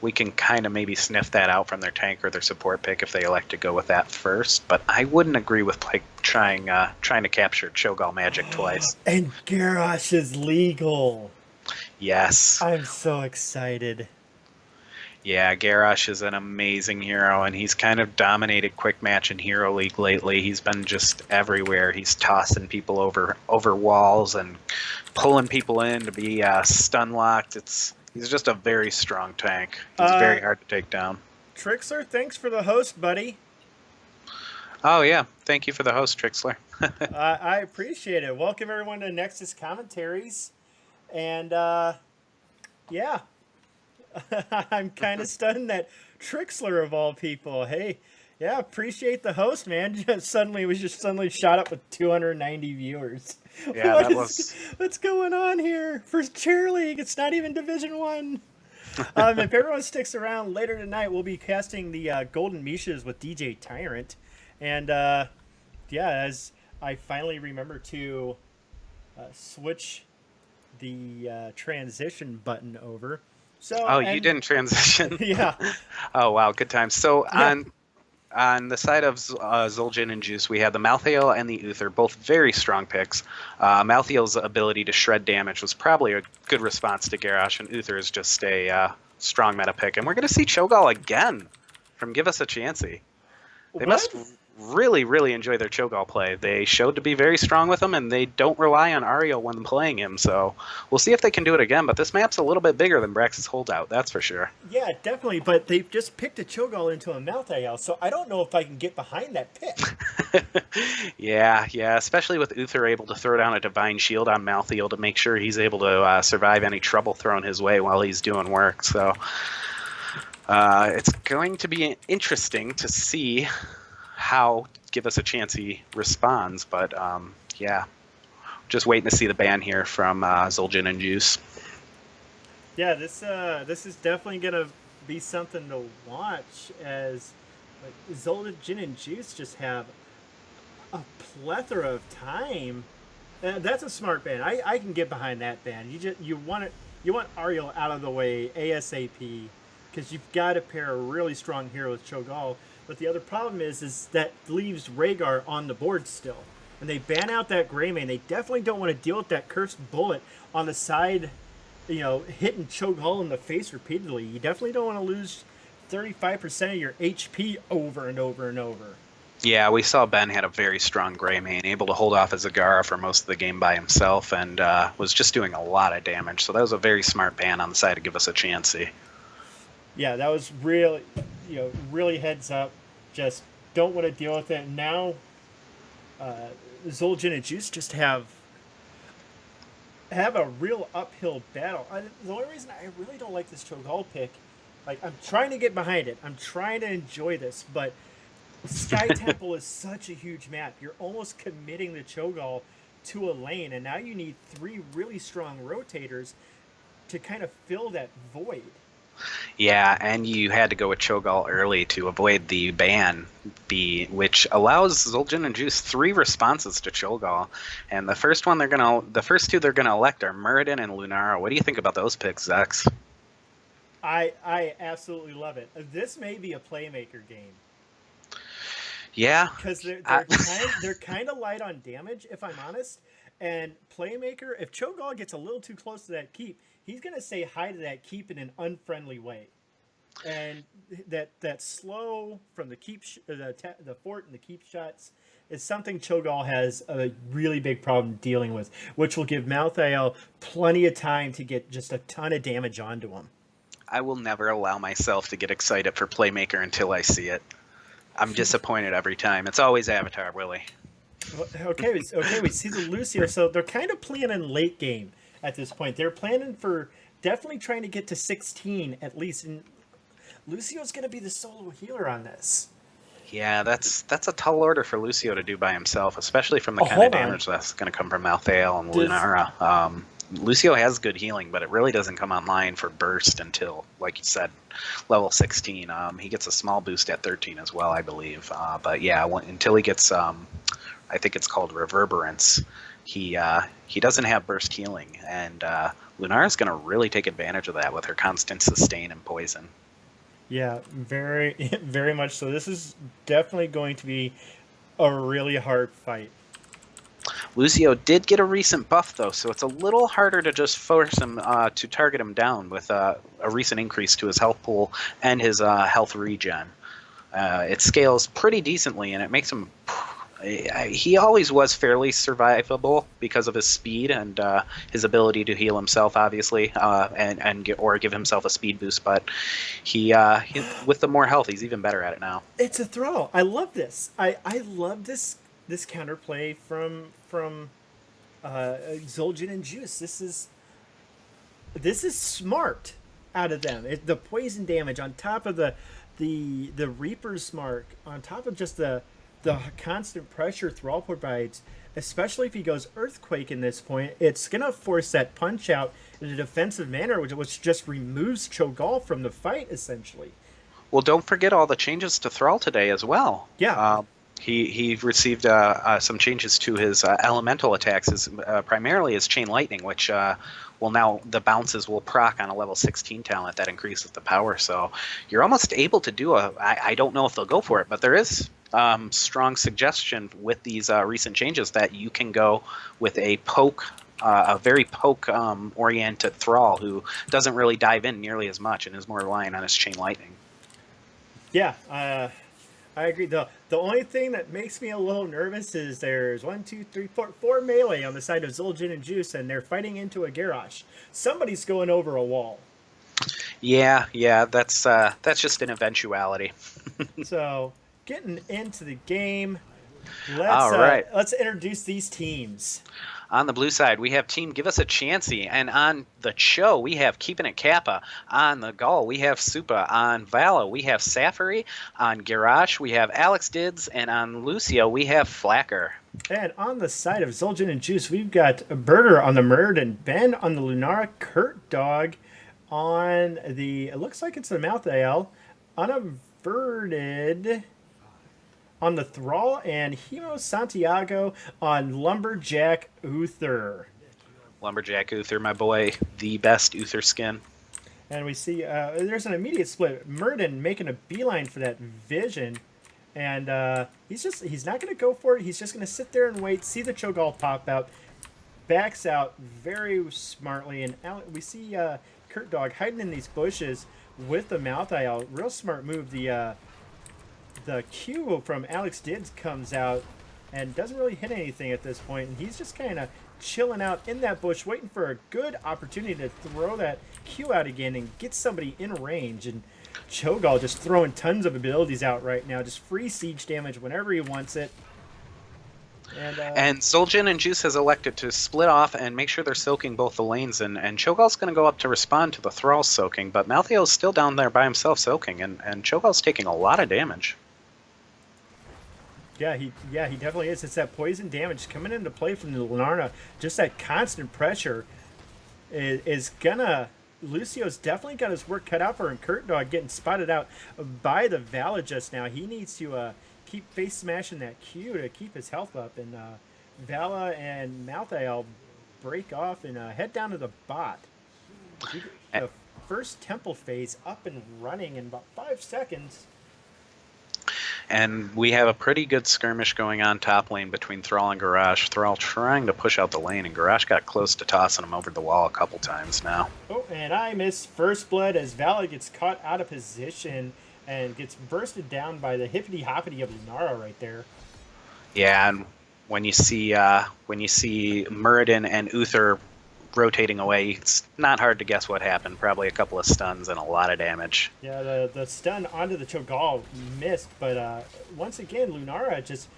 We can kind of maybe sniff that out from their tank or their support pick if they elect to go with that first. But I wouldn't agree with trying to capture Cho'Gall magic twice. And Garrosh is legal. Yes. I'm so excited. Yeah, Garrosh is an amazing hero, and he's kind of dominated Quick Match in Hero League lately. He's been just everywhere. He's tossing people over walls and pulling people in to be stun locked. He's just a very strong tank. He's very hard to take down. Trixler, thanks for the host, buddy. Oh, yeah. Thank you for the host, Trixler. I appreciate it. Welcome, everyone, to Nexus Commentaries. And, yeah. I'm kind of stunned that Trixler, of all people. Hey, yeah, appreciate the host, man. Suddenly shot up with 290 viewers. Yeah, What's going on here? For Cheer League, it's not even Division 1. If everyone sticks around later tonight, we'll be casting the Golden Mishas with DJ Tyrant. And, yeah, as I finally remember to switch the transition button over. So, you didn't transition? Yeah. Oh, wow, good times. So yeah. On the side of Zul'jin and Juice, we had the Malthael and the Uther, both very strong picks. Malthael's ability to shred damage was probably a good response to Garrosh, and Uther is just a strong meta pick. And we're going to see Cho'Gall again from Give Us a Chansey. They must really, really enjoy their Cho'Gall play. They showed to be very strong with him, and they don't rely on Ariel when playing him. So we'll see if they can do it again. But this map's a little bit bigger than Brax's Holdout, that's for sure. Yeah, definitely. But they just picked a Cho'Gall into a Malthael, so I don't know if I can get behind that pick. Yeah, especially with Uther able to throw down a Divine Shield on Malthael to make sure he's able to survive any trouble thrown his way while he's doing work. So it's going to be interesting to see how Give Us a Chance he responds, but yeah, just waiting to see the ban here from Zul'jin and Juice. Yeah, this is definitely gonna be something to watch, as like Zul'jin and Juice just have a plethora of time. That's a smart ban. I can get behind that ban. You want Ariel out of the way ASAP, because you've got to pair a really strong hero with Cho'Gall. But the other problem is that leaves Rhaegar on the board still. And they ban out that Greymane. They definitely don't want to deal with that cursed bullet on the side, hitting Cho'Gall in the face repeatedly. You definitely don't want to lose 35% of your HP over and over and over. Yeah, we saw Ben had a very strong Greymane, able to hold off a Zagara for most of the game by himself, and was just doing a lot of damage. So that was a very smart ban on the side to Give Us a Chansey. Yeah, that was really, really heads up. Just don't want to deal with it. Now, Zul'jin and Juice just have a real uphill battle. The only reason I really don't like this Cho'Gall pick, I'm trying to get behind it. I'm trying to enjoy this, but Sky Temple is such a huge map. You're almost committing the Cho'Gall to a lane, and now you need 3 really strong rotators to kind of fill that void. Yeah, and you had to go with Cho'Gall early to avoid the ban, which allows Zul'jin and Juice 3 responses to Cho'Gall. And the first two they're gonna elect are Muradin and Lunara. What do you think about those picks, Zex? I absolutely love it. This may be a playmaker game. Yeah, because they're kind of light on damage, if I'm honest. And playmaker, if Cho'Gall gets a little too close to that keep, he's going to say hi to that keep in an unfriendly way. And that slow from the keep, the fort and the keep shots is something Cho'Gall has a really big problem dealing with, which will give Malthael plenty of time to get just a ton of damage onto him. I will never allow myself to get excited for playmaker until I see it. I'm disappointed every time. It's always Avatar, Willie. Okay, we see the Lucio. So they're kind of playing in late game at this point. They're planning for definitely trying to get to 16 at least. And Lucio's going to be the solo healer on this. Yeah, that's a tall order for Lucio to do by himself, especially from the kind of damage that's going to come from Malthael and Lunara. Lucio has good healing, but it really doesn't come online for burst until, like you said, level 16. He gets a small boost at 13 as well, I believe. But yeah, until he gets, I think it's called reverberance, he doesn't have burst healing, and Lunara's going to really take advantage of that with her constant sustain and poison. Yeah, very, very much so. This is definitely going to be a really hard fight. Lucio did get a recent buff, though, so it's a little harder to just force him to target him down with a recent increase to his health pool and his health regen. It scales pretty decently, and it makes him... He always was fairly survivable because of his speed and his ability to heal himself, obviously, or give himself a speed boost. But he with the more health, he's even better at it now. It's a throw. I love this. I love this counterplay from Zul'jin and Juice. This is smart out of them. The poison damage on top of the Reaper's Mark, on top of just the constant pressure Thrall provides, especially if he goes Earthquake in this point, it's going to force that punch out in a defensive manner, which just removes Cho'Gall from the fight, essentially. Well, don't forget all the changes to Thrall today as well. Yeah. He received some changes to his elemental attacks, primarily his Chain Lightning, which now the bounces will proc on a level 16 talent that increases the power. So you're almost able to do I don't know if they'll go for it, but there is strong suggestion with these recent changes that you can go with a very poke oriented Thrall who doesn't really dive in nearly as much and is more reliant on his Chain Lightning. Yeah, I agree. The only thing that makes me a little nervous is there's 4 melee on the side of Zul'jin and Juice, and they're fighting into a Garrosh. Somebody's going over a wall. Yeah, that's just an eventuality. So, getting into the game, let's introduce these teams. On the blue side, we have Team Give Us a Chansey, and on the Cho, we have Keeping It Kappa. On the Gaul, we have Supa. On Vala, we have Safari. On Garrosh, we have Alex Dids, and on Lucio, we have Flacker. And on the side of Zul'jin and Juice, we've got Burger on the Murden, Ben on the Lunara, Kurt Dog on the, it looks like it's the Mouth Ale, Unaverted on the Thrall, and Hemo Santiago on Lumberjack Uther. Lumberjack Uther, my boy, the best Uther skin. And we see there's an immediate split. Murden making a beeline for that vision, and he's not going to go for it. He's just going to sit there and wait, see the Cho'Gall pop out, backs out very smartly, and we see Kurt Dog hiding in these bushes with the Mouth Eye. Real smart move. The Q from Alex Dids comes out and doesn't really hit anything at this point, and he's just kind of chilling out in that bush, waiting for a good opportunity to throw that Q out again and get somebody in range. And Cho'Gall just throwing tons of abilities out right now, just free siege damage whenever he wants it. And Zul'jin and Juice has elected to split off and make sure they're soaking both the lanes, and Cho'Gall's going to go up to respond to the Thrall soaking, but Malthael's still down there by himself soaking, and Cho'Gall's taking a lot of damage. Yeah, he definitely is. It's that poison damage coming into play from the Lunarna. Just that constant pressure is gonna... Lucio's definitely got his work cut out for him. Kurt Dog getting spotted out by the Vala just now. He needs to keep face smashing that Q to keep his health up. And Vala and Malthael break off and head down to the bot. The first temple phase up and running in about 5 seconds. And we have a pretty good skirmish going on top lane between Thrall and Garrosh. Thrall trying to push out the lane, and Garrosh got close to tossing him over the wall a couple times now. Oh, and I miss first blood as Vala gets caught out of position and gets bursted down by the hippity-hoppity of Lunara right there. Yeah, and when you see Muradin and Uther rotating away, it's not hard to guess what happened. Probably a couple of stuns and a lot of damage. Yeah, the stun onto the Cho'Gall missed, but once again, Lunara just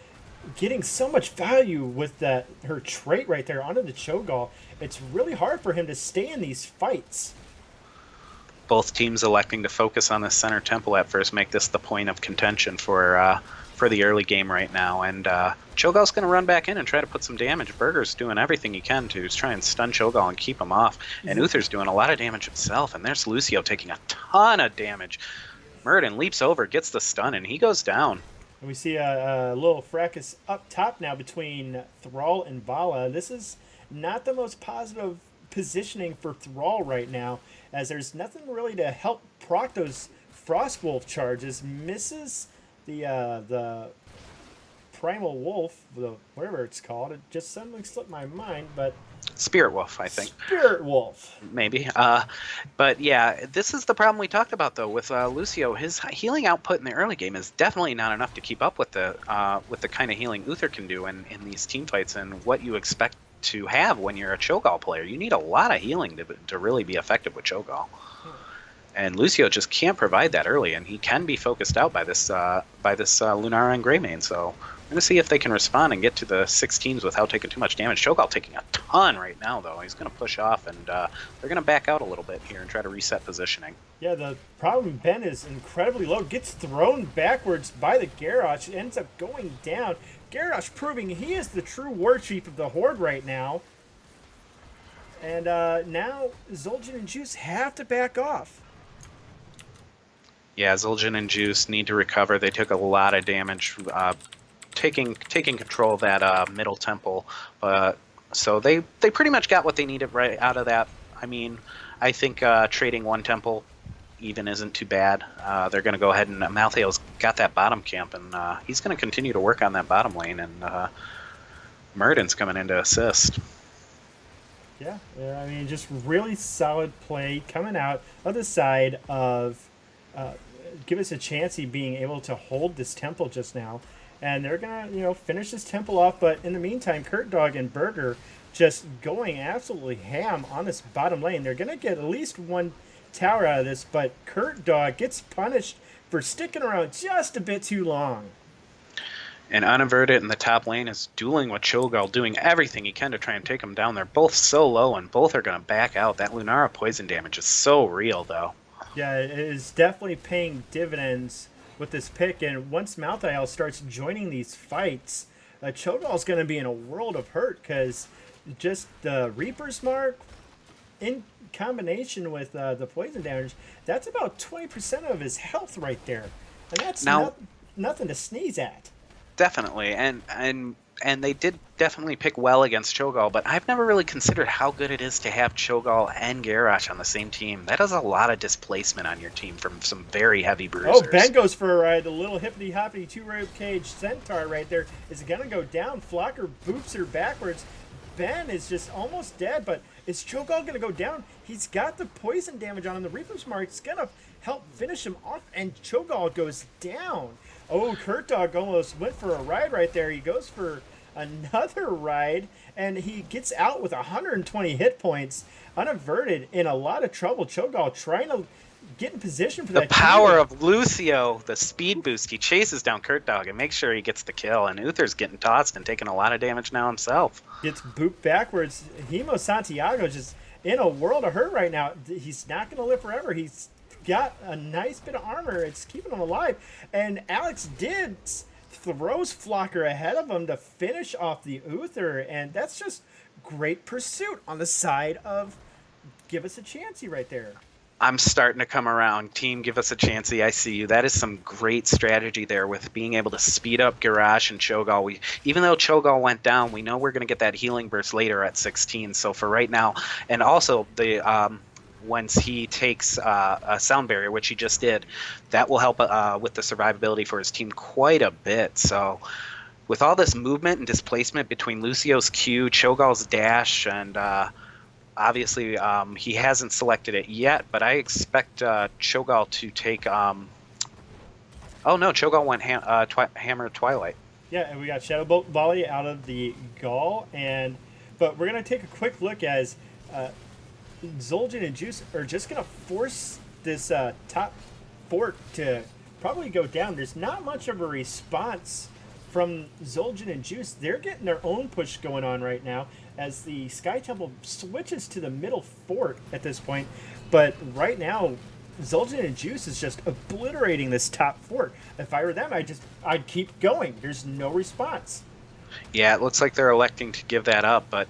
getting so much value with her trait right there onto the Cho'Gall. It's really hard for him to stay in these fights. Both teams electing to focus on the center temple at first, make this the point of contention for for the early game right now, and Cho'Gall's going to run back in and try to put some damage. Burger's doing everything he can to try and stun Cho'Gall and keep him off, and Uther's doing a lot of damage himself, and there's Lucio taking a ton of damage. Murden leaps over, gets the stun, and he goes down. And we see a little fracas up top now between Thrall and Vala. This is not the most positive positioning for Thrall right now, as there's nothing really to help proc those Frostwolf charges. Misses the Primal Wolf, whatever it's called. It just suddenly slipped my mind, but Spirit Wolf, I think. Spirit Wolf. Maybe. But yeah, this is the problem we talked about, though, with Lucio. His healing output in the early game is definitely not enough to keep up with the kind of healing Uther can do in these team fights and what you expect to have when you're a Cho'Gall player. You need a lot of healing to really be effective with Cho'Gall. And Lucio just can't provide that early, and he can be focused out by this Lunara and Greymane. So we're going to see if they can respond and get to the 6 teams without taking too much damage. Cho'Gall taking a ton right now, though. He's going to push off, and they're going to back out a little bit here and try to reset positioning. Yeah, the problem, Ben, is incredibly low. Gets thrown backwards by the Garrosh. Ends up going down. Garrosh proving he is the true war chief of the Horde right now. And now Zul'jin and Juice have to back off. Yeah, Zul'jin and Juice need to recover. They took a lot of damage taking control of that middle temple. So they pretty much got what they needed right out of that. I mean, I think trading one temple even isn't too bad. They're going to go ahead and Malthael's got that bottom camp, and he's going to continue to work on that bottom lane, and Murden's coming in to assist. Yeah, I mean, just really solid play coming out of the side of Give Us a Chansey being able to hold this temple just now. And they're going to, finish this temple off. But in the meantime, Kurt Dog and Burger just going absolutely ham on this bottom lane. They're going to get at least one tower out of this. But Kurt Dog gets punished for sticking around just a bit too long. And Unaverted in the top lane is dueling with Cho'Gall, doing everything he can to try and take him down. They're both so low, and both are going to back out. That Lunara poison damage is so real, though. Yeah, it is definitely paying dividends with this pick. And once Malthael starts joining these fights, Cho'Gall's going to be in a world of hurt, because just the Reaper's Mark in combination with the poison damage, that's about 20% of his health right there. And that's nothing to sneeze at. Definitely, and they did definitely pick well against Cho'Gall, but I've never really considered how good it is to have Cho'Gall and Garrosh on the same team. That is a lot of displacement on your team from some very heavy bruisers. Oh, Ben goes for a ride. The little hippity-hoppity two-rib cage centaur right there is going to go down. Flocker boops her backwards. Ben is just almost dead, but is Cho'Gall going to go down? He's got the poison damage on him. The Reaper's Mark is going to help finish him off, and Cho'Gall goes down. Oh, Kurt Dog almost went for a ride right there. He goes for another ride, and he gets out with 120 hit points, unaverted, in a lot of trouble. Cho'Gall trying to get in position for that. The power of Lucio, the speed boost. He chases down Kurt Dog and makes sure he gets the kill, and Uther's getting tossed and taking a lot of damage now himself. Gets booped backwards. Hemo Santiago just in a world of hurt right now. He's not going to live forever. He's got a nice bit of armor. It's keeping him alive. And Alex Dids throws Flocker ahead of him to finish off the Uther. And that's just great pursuit on the side of Give Us a Chansey right there. I'm starting to come around. Team, Give Us a Chansey. I see you. That is some great strategy there with being able to speed up Garrosh and Cho'Gall. Even though Cho'Gall went down, we know we're going to get that healing burst later at 16. So for right now, and also the once he takes a sound barrier, which he just did, that will help with the survivability for his team quite a bit. So with all this movement and displacement between Lucio's Q, Cho'Gall's dash, and obviously he hasn't selected it yet, but I expect Cho'Gall to take... oh no, Cho'Gall went Hammer Twilight. Yeah, and we got Shadow Bolt Volley out of the Gaul, but we're going to take a quick look as... Zul'jin and Juice are just going to force this top fort to probably go down. There's not much of a response from Zul'jin and Juice. They're getting their own push going on right now as the Sky Temple switches to the middle fort at this point. But right now, Zul'jin and Juice is just obliterating this top fort. If I were them, I'd keep going. There's no response. Yeah, it looks like they're electing to give that up, but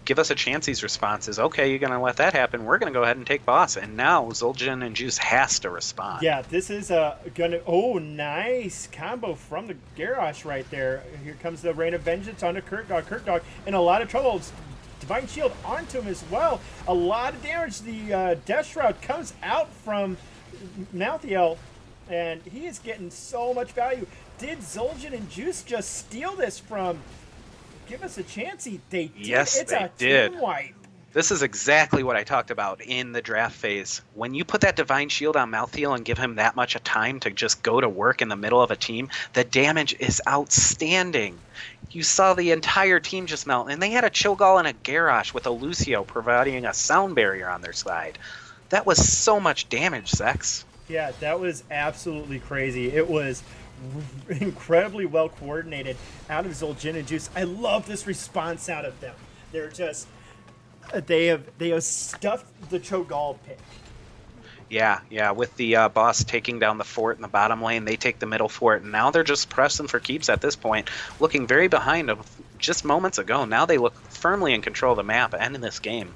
Give Us a Chansey's response is, okay, you're going to let that happen. We're going to go ahead and take boss. And now Zul'jin and Juice has to respond. Yeah, this is oh, nice combo from the Garrosh right there. Here comes the Rain of Vengeance onto Kurtdog. Kurtdog in a lot of trouble. It's Divine Shield onto him as well. A lot of damage. The Death Shroud comes out from Malthael, and he is getting so much value. Did Zul'jin and Juice just steal this from Give Us a Chansey? They did. Yes, it's they a did. team wipe. This is exactly what I talked about in the draft phase. When you put that Divine Shield on Malthael and give him that much of time to just go to work in the middle of a team, the damage is outstanding. You saw the entire team just melt, and they had a Cho'Gall and a Garrosh with a Lucio providing a sound barrier on their side. That was so much damage, Zex. Yeah, that was absolutely crazy. It was incredibly well coordinated out of Zul'jin and Juice. I love this response out of them. They're just they have stuffed the Cho'Gall pick. Yeah, with the boss taking down the fort in the bottom lane, they take the middle fort, and now they're just pressing for keeps at this point, looking very behind of just moments ago. Now they look firmly in control of the map and in this game.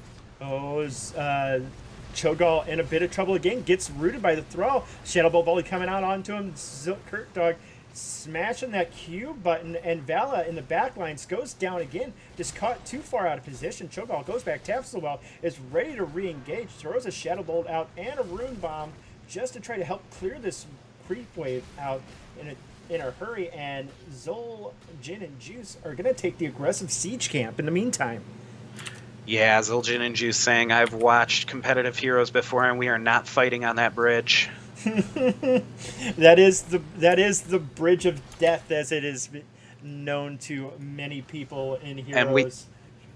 Cho'Gall in a bit of trouble again, gets rooted by the throw. Shadow Bolt volley coming out onto him. Kurtdog smashing that Q button, and Vala in the back lines goes down again, just caught too far out of position. Cho'Gall goes back, taps the well, is ready to re-engage, throws a Shadow Bolt out and a Rune Bomb just to try to help clear this creep wave out in a hurry, and Zul'jin and Juice are going to take the aggressive siege camp in the meantime. Yeah, Zul'jin and Juice saying, I've watched competitive heroes before, and we are not fighting on that bridge. That is the bridge of death, as it is known to many people in heroes.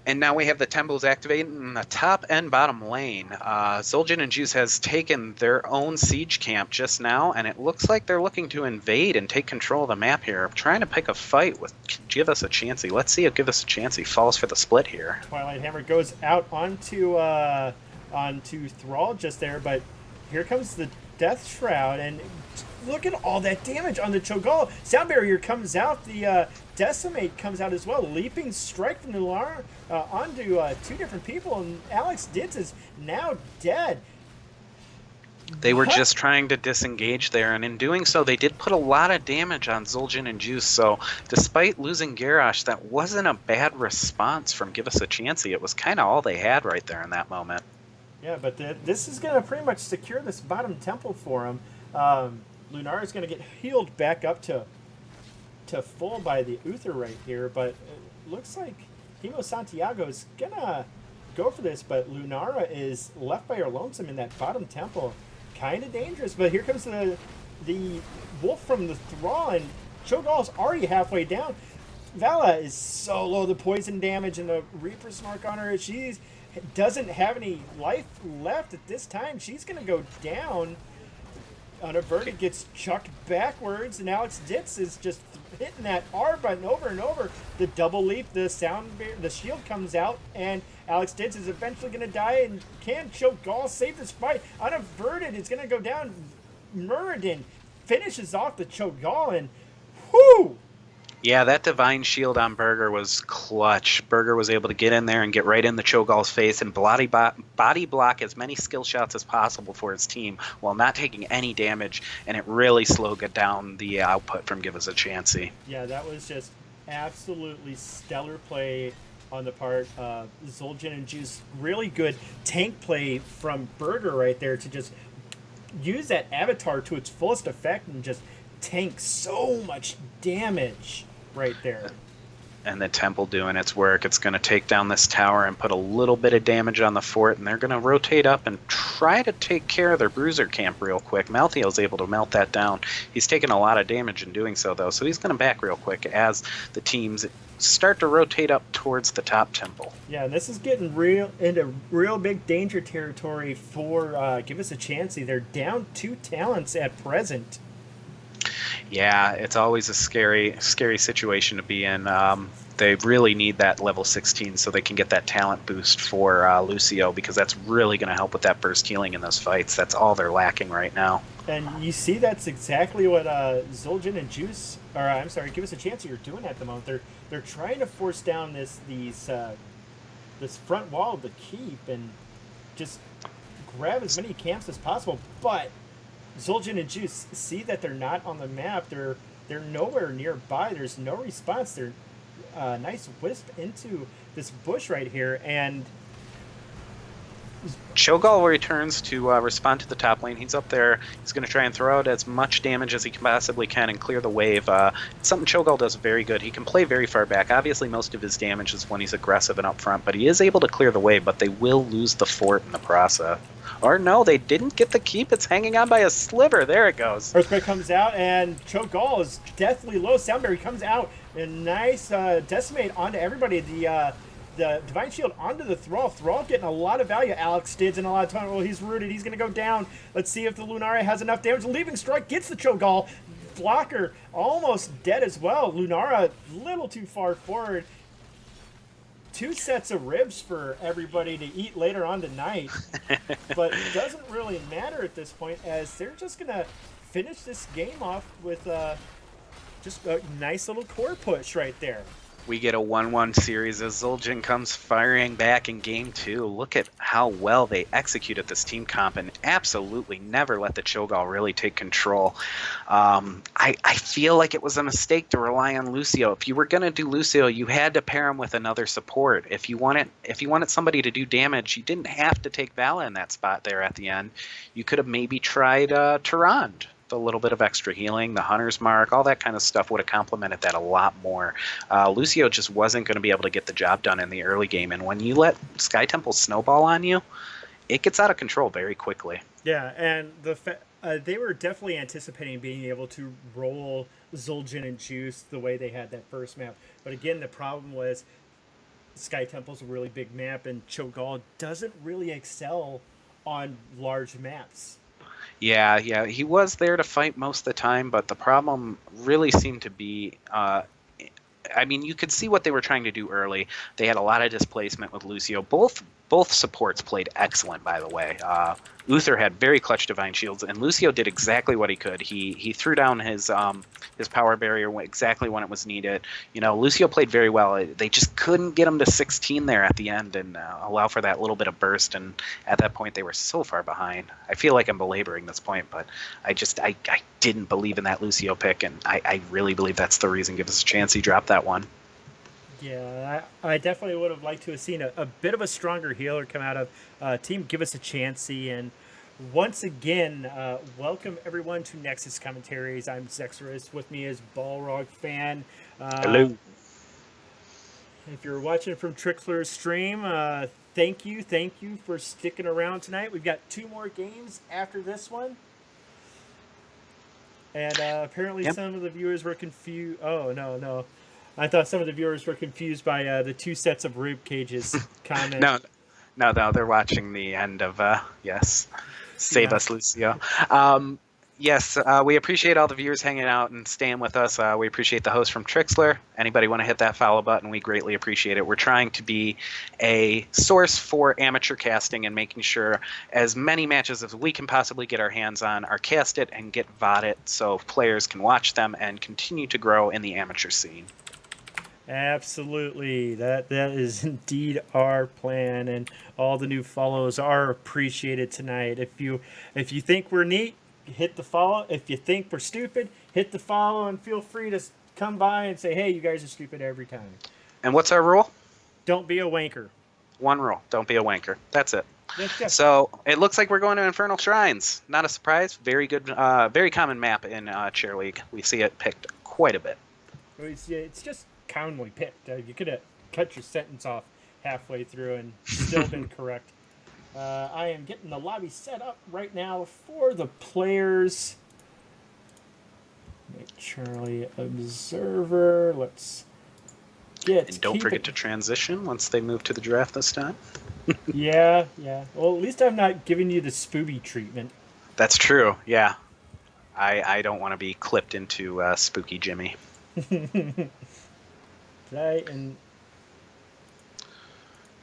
And now we have the temples activated in the top and bottom lane. Zul'jin and Juice has taken their own siege camp just now, and it looks like they're looking to invade and take control of the map here, trying to pick a fight with Give Us a Chansey. Let's see if Give Us a Chansey falls for the split here. Twilight Hammer goes out onto Thrall just there, but here comes the Death Shroud, and look at all that damage on the Cho'Gall. Sound Barrier comes out, the Decimate comes out as well. Leaping Strike from the Lar onto two different people, and Alex Ditz is now dead. They were just trying to disengage there, and in doing so, they did put a lot of damage on Zul'jin and Juice. So, despite losing Garrosh, that wasn't a bad response from Give Us a Chansey. It was kind of all they had right there in that moment. Yeah, but this is going to pretty much secure this bottom temple for him. Lunara is going to get healed back up to full by the Uther right here, but it looks like Himo Santiago is going to go for this, but Lunara is left by her lonesome in that bottom temple. Kind of dangerous, but here comes the wolf from the Thrall, and Cho'Gall's already halfway down. Vala is so low, the poison damage and the Reaper's Mark on her. She doesn't have any life left at this time. She's going to go down. Unaverted gets chucked backwards, and Alex Ditz is just hitting that R button over and over. The double leap, the shield comes out, and Alex Ditz is eventually going to die. And can Cho'Gall save this fight? Unaverted is going to go down. Muradin finishes off the Cho'Gall, and whoo! Yeah, that Divine Shield on Burger was clutch. Burger was able to get in there and get right in the Cho'Gall's face and body block as many skill shots as possible for his team while not taking any damage, and it really slowed down the output from Give Us a Chansey. Yeah, that was just absolutely stellar play on the part of Zul'jin and Juice. Really good tank play from Burger right there to just use that avatar to its fullest effect and just tank so much damage right there. And the temple doing its work. It's going to take down this tower and put a little bit of damage on the fort, and they're going to rotate up and try to take care of their bruiser camp real quick. Malthael's able to melt that down. He's taken a lot of damage in doing so, though, so he's going to back real quick as the teams start to rotate up towards the top temple. Yeah, and this is getting into real big danger territory for Give Us a Chansey. They're down 2 talents at present. Yeah, it's always a scary situation to be in. They really need that level 16 so they can get that talent boost for Lucio, because that's really going to help with that burst healing in those fights. That's all they're lacking right now. And you see, that's exactly what Zul'jin and Juice, or I'm sorry, Give Us a Chance, are doing at the moment. They're trying to force down this front wall of the keep and just grab as many camps as possible. But Zul'jin and Juice see that they're not on the map. They're nowhere nearby. There's no response. They're nice wisp into this bush right here, and Cho'Gall returns to respond to the top lane. He's up there. He's going to try and throw out as much damage as he possibly can and clear the wave. It's something Cho'Gall does very good. He can play very far back. Obviously, most of his damage is when he's aggressive and up front, but he is able to clear the wave, but they will lose the fort in the process. Or no, they didn't get the keep. It's hanging on by a sliver. There it goes. Earthquake comes out, and Cho'Gall is deathly low. Soundberry comes out, and nice decimate onto everybody. The Divine Shield onto the Thrall. Thrall getting a lot of value. Alex Stid's in a lot of time. Well, he's rooted. He's going to go down. Let's see if the Lunara has enough damage. Leaving Strike gets the Cho'Gall. Blocker almost dead as well. Lunara a little too far forward. 2 sets of ribs for everybody to eat later on tonight. But it doesn't really matter at this point, as they're just going to finish this game off with just a nice little core push right there. We get a 1-1 series as Zul'jin comes firing back in game 2. Look at how well they executed this team comp and absolutely never let the Cho'Gall really take control. I feel like it was a mistake to rely on Lucio. If you were going to do Lucio, you had to pair him with another support. If you wanted somebody to do damage, you didn't have to take Vala in that spot there at the end. You could have maybe tried Tyrande. A little bit of extra healing, the Hunter's Mark, all that kind of stuff would have complemented that a lot more. Lucio just wasn't going to be able to get the job done in the early game, and when you let Sky Temple snowball on you, it gets out of control very quickly. Yeah, and they were definitely anticipating being able to roll Zul'jin and Juice the way they had that first map. But again, the problem was Sky Temple's a really big map, and Cho'Gall doesn't really excel on large maps. Yeah, he was there to fight most of the time, but the problem really seemed to be, you could see what they were trying to do early. They had a lot of displacement with Lucio. Both supports played excellent, by the way. Uther had very clutch Divine Shields, and Lucio did exactly what he could. He threw down his power barrier exactly when it was needed. Lucio played very well. They just couldn't get him to 16 there at the end and allow for that little bit of burst, and at that point they were so far behind. I feel like I'm belaboring this point, but I didn't believe in that Lucio pick, and I really believe that's the reason Give Us a Chance he dropped that one. Yeah, I definitely would have liked to have seen a bit of a stronger healer come out of Team Give Us a Chansey. And once again, welcome everyone to Nexus Commentaries. I'm Zexorus. With me is Balrog Fan. Hello. If you're watching from Trickler's stream, thank you for sticking around tonight. We've got 2 more games after this one. And apparently some of the viewers were confused. Oh, no. I thought some of the viewers were confused by the 2 sets of rib cages comment. No, they're watching the end of, yes. Save us, Lucio. Yes, we appreciate all the viewers hanging out and staying with us. We appreciate the host from Trixler. Anybody want to hit that follow button, we greatly appreciate it. We're trying to be a source for amateur casting and making sure as many matches as we can possibly get our hands on are casted and get VODed so players can watch them and continue to grow in the amateur scene. Absolutely. That is indeed our plan, and all the new follows are appreciated tonight. If you think we're neat, hit the follow. If you think we're stupid, hit the follow, and feel free to come by and say, hey, you guys are stupid every time. And what's our rule? Don't be a wanker. One rule. Don't be a wanker. That's it. So it looks like we're going to Infernal Shrines. Not a surprise. Very good, very common map in Chair League. We see it picked quite a bit. It's just commonly picked. You could have cut your sentence off halfway through and still been correct. I am getting the lobby set up right now for the players. Make Charlie observer. Let's get. And don't forget to transition once they move to the draft this time. Yeah. Well, at least I'm not giving you the spooby treatment. That's true. Yeah. I don't want to be clipped into Spooky Jimmy. Play and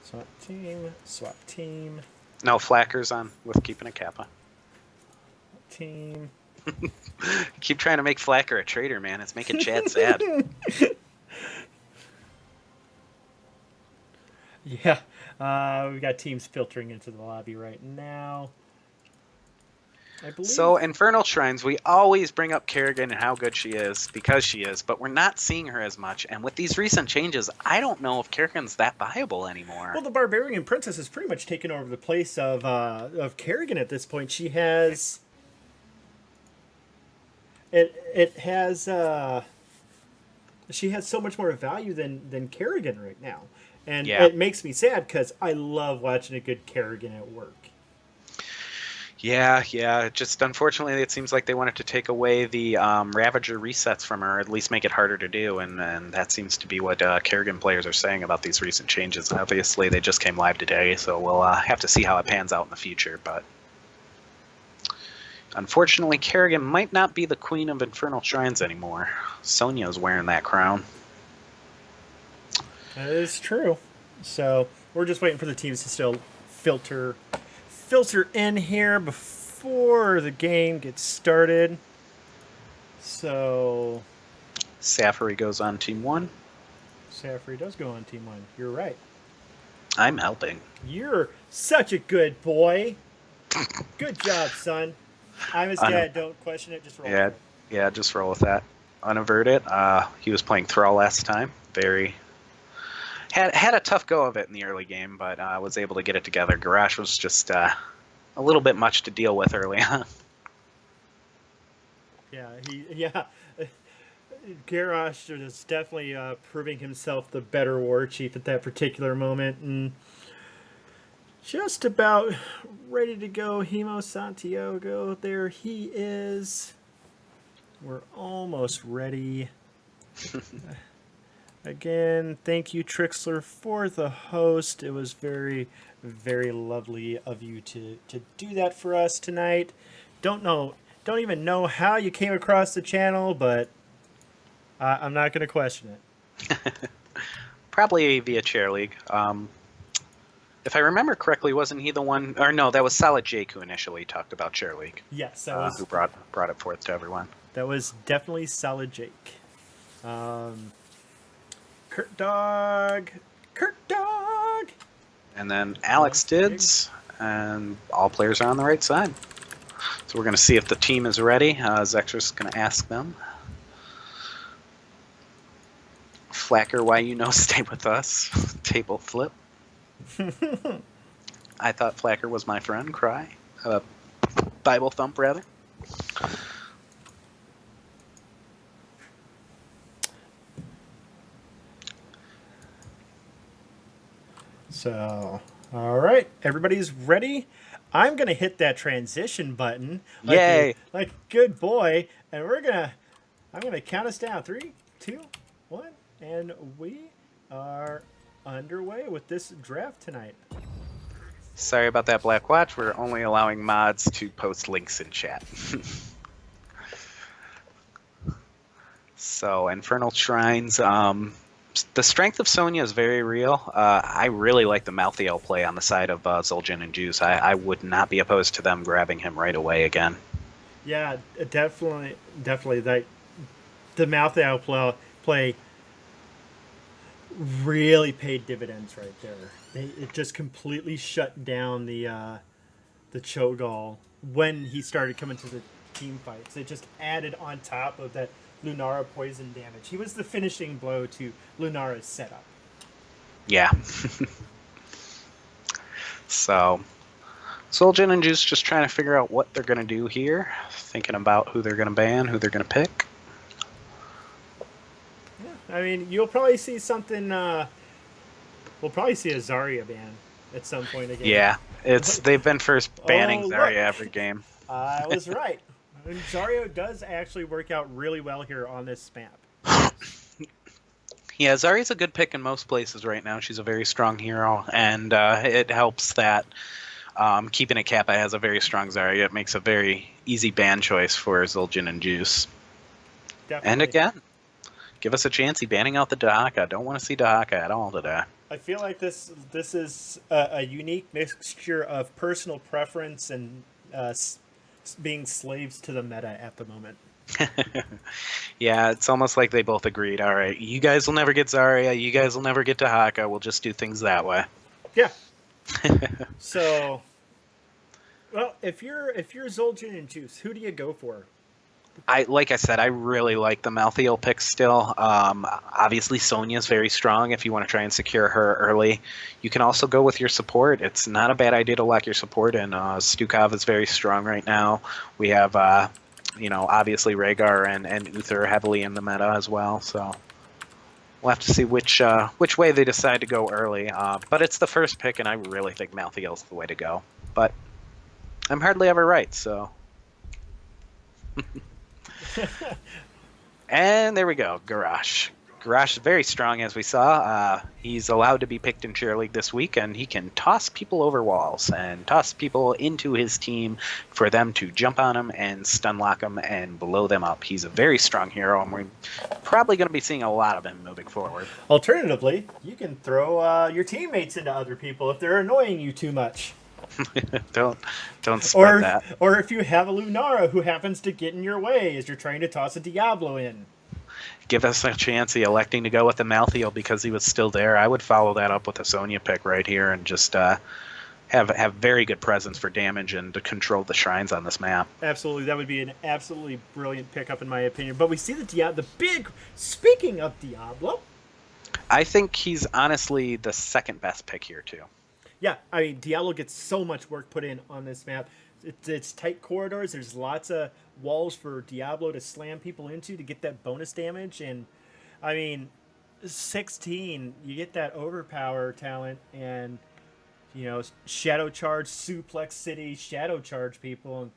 swap team, No, Flacker's on with keeping a Kappa. team. Keep trying to make Flacker a traitor, man. It's making Chad sad. Yeah, we got teams filtering into the lobby right now. I believe. So, Infernal Shrines, we always bring up Kerrigan and how good she is, because she is, but we're not seeing her as much. And with these recent changes, I don't know if Kerrigan's that viable anymore. Well, the Barbarian Princess has pretty much taken over the place of Kerrigan at this point. She has... It has... she has so much more value than Kerrigan right now. And it makes me sad because I love watching a good Kerrigan at work. Yeah. Just unfortunately, it seems like they wanted to take away the Ravager resets from her, or at least make it harder to do, and that seems to be what Kerrigan players are saying about these recent changes. Obviously, they just came live today, so we'll have to see how it pans out in the future. But unfortunately, Kerrigan might not be the queen of Infernal Shrines anymore. Sonya's wearing that crown. That is true. So we're just waiting for the teams to still filter in here before the game gets started. So Safari goes on Team 1. Safari does go on Team 1. You're right. I'm helping. You're such a good boy. Good job, son. I'm his dad. Don't question it. Just roll with it. Yeah, just roll with that. Unaverted. He was playing Thrall last time. Had a tough go of it in the early game, but was able to get it together. Garrosh was just a little bit much to deal with early on. Yeah. Garrosh is definitely proving himself the better war chief at that particular moment, and just about ready to go. Hemo Santiago, there he is. We're almost ready. Again, thank you, Trixler, for the host. It was very, very lovely of you to do that for us tonight. Don't even know how you came across the channel, but I'm not going to question it. Probably via Chair League. If I remember correctly, wasn't he the one? Or no, that was Solid Jake who initially talked about Chair League. Yes, that was who brought it forth to everyone. That was definitely Solid Jake. Kurt Dog. And then Alex Dids, and all players are on the right side. So we're going to see if the team is ready. Zexer's going to ask them. Flacker, why stay with us? Table flip. I thought Flacker was my friend. Cry. Bible thump, rather. So, all right, everybody's ready. I'm gonna hit that transition button. Yay! Like good boy, and I'm gonna count us down. 3, 2, 1, and we are underway with this draft tonight. Sorry about that, Black Watch. We're only allowing mods to post links in chat. So, Infernal Shrines. The strength of Sonya is very real. I really like the Malthael play on the side of Zul'jin and Juice. I would not be opposed to them grabbing him right away again. Yeah, definitely. Like the Malthael play really paid dividends right there. It just completely shut down the Cho'Gall when he started coming to the team fights. It just added on top of that Lunara poison damage. He was the finishing blow to Lunara's setup. Yeah. So, Zul'jin and Juice just trying to figure out what they're going to do here. Thinking about who they're going to ban, who they're going to pick. Yeah, I mean, you'll probably see something... we'll probably see a Zarya ban at some point again. Yeah, they've been first banning Zarya every game. I was right. And Zarya does actually work out really well here on this map. Yeah, Zarya's a good pick in most places right now. She's a very strong hero, and it helps that Keeping it Kappa has a very strong Zarya. It makes a very easy ban choice for Zul'jin and Juice. Definitely. And again, give us a Chansey banning out the Dahaka. Don't want to see Dahaka at all today. I feel like this is a unique mixture of personal preference and being slaves to the meta at the moment. Yeah, it's almost like they both agreed. All right, you guys will never get Zarya. You guys will never get Dahaka. We'll just do things that way. Yeah. So, well, if you're Zul'jin and Juice, who do you go for? Like I said, I really like the Malthael pick still. Obviously, Sonya's very strong if you want to try and secure her early. You can also go with your support. It's not a bad idea to lock your support in. Stukov is very strong right now. We have, obviously Rhaegar and Uther heavily in the meta as well. So we'll have to see which way they decide to go early. But it's the first pick, and I really think Malthael's the way to go. But I'm hardly ever right, so... And there we go, Garrosh. Garrosh is very strong, as we saw. He's allowed to be picked in Cheer League this week, and he can toss people over walls and toss people into his team for them to jump on him and stun lock him and blow them up. He's a very strong hero, and we're probably going to be seeing a lot of him moving forward. Alternatively, you can throw your teammates into other people if they're annoying you too much. don't spread that. Or if you have a Lunara who happens to get in your way as you're trying to toss a Diablo in. Give us a chance electing to go with the Malthael because he was still there. I would follow that up with a Sonya pick right here and just have very good presence for damage and to control the shrines on this map. Absolutely, that would be an absolutely brilliant pickup in my opinion. But we see the big. Speaking of Diablo, I think he's honestly the second best pick here too. Yeah, I mean, Diablo gets so much work put in on this map. It's tight corridors. There's lots of walls for Diablo to slam people into to get that bonus damage. And, I mean, 16, you get that overpower talent and, shadow charge, suplex city, shadow charge people. And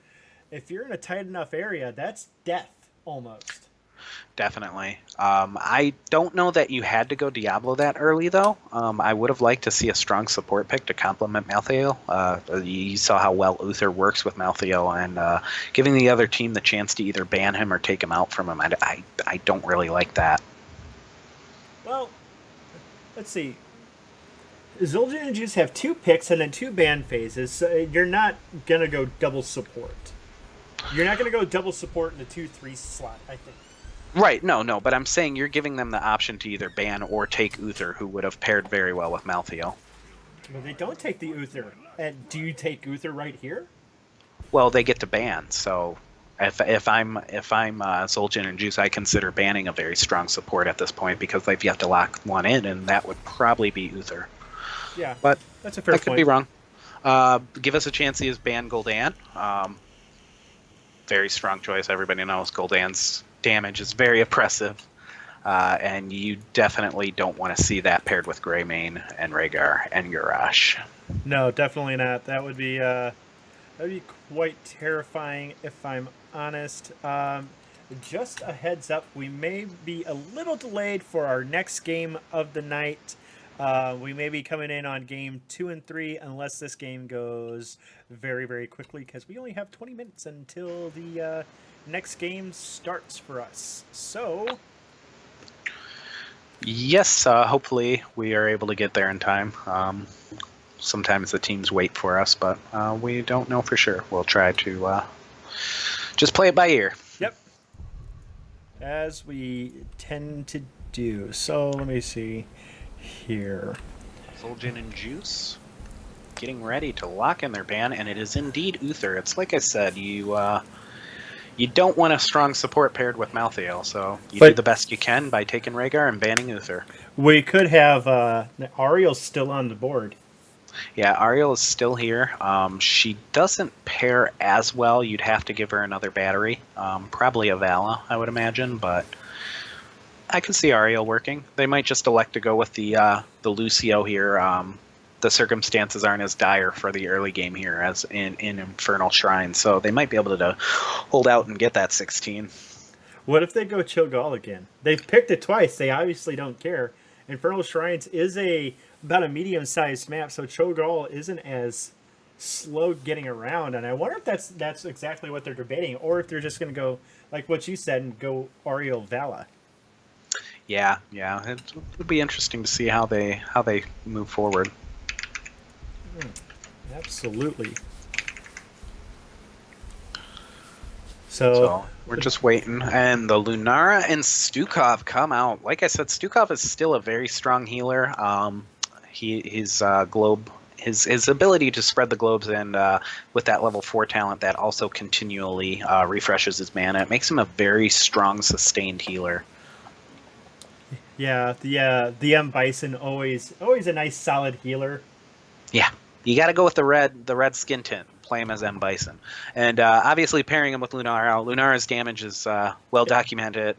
if you're in a tight enough area, that's death almost. Definitely. I don't know that you had to go Diablo that early, though. I would have liked to see a strong support pick to complement Malthael. You saw how well Uther works with Malthael, and giving the other team the chance to either ban him or take him out from him, I don't really like that. Well, let's see. Zul'jin and Juice have 2 picks and then 2 ban phases, so you're not going to go double support. You're not going to go double support in the 2-3 slot, I think. Right, no, but I'm saying you're giving them the option to either ban or take Uther, who would have paired very well with Malthael. But they don't take the Uther. And do you take Uther right here? Well, they get to ban, so if I'm Zul'jin and Juice, I consider banning a very strong support at this point because they've yet to lock one in, and that would probably be Uther. Yeah, but that's a fair point. I could be wrong. Give us a chance to use ban Gul'dan. Very strong choice. Everybody knows Gul'dan's damage is very oppressive, and you definitely don't want to see that paired with Greymane and Rhaegar and Garrosh. No, definitely not. That would be quite terrifying if I'm honest. Just a heads up, we may be a little delayed for our next game of the night. We may be coming in on game 2 and 3 unless this game goes very, very quickly because we only have 20 minutes until the next game starts for us. So, yes, hopefully we are able to get there in time. Sometimes the teams wait for us, but we don't know for sure. We'll try to just play it by ear. Yep. As we tend to do. So let me see here. Zul'jin and Juice getting ready to lock in their ban, and it is indeed Uther. It's like I said, you don't want a strong support paired with Malthael, so you do the best you can by taking Rhaegar and banning Uther. We could have Ariel still on the board. Yeah, Ariel is still here. She doesn't pair as well. You'd have to give her another battery. Probably a Vala, I would imagine, but I could see Ariel working. They might just elect to go with the Lucio here. The circumstances aren't as dire for the early game here as in Infernal Shrine, so they might be able to hold out and get that 16. What if they go Cho'Gall again? They've picked it twice. They obviously don't care. Infernal Shrines is about a medium-sized map, so Cho'Gall isn't as slow getting around, and I wonder if that's exactly what they're debating, or if they're just going to go like what you said and go Ariel Vala. Yeah, it'll be interesting to see how they move forward. Absolutely. So we're just waiting, and the Lunara and Stukov come out. Like I said, Stukov is still a very strong healer. His globe, his ability to spread the globes, and with that level 4 talent, that also continually refreshes his mana. It makes him a very strong, sustained healer. Yeah, the M Bison always a nice solid healer. Yeah, you got to go with the red skin tint. Play him as M Bison, and obviously pairing him with Lunara. Lunara's damage is well documented.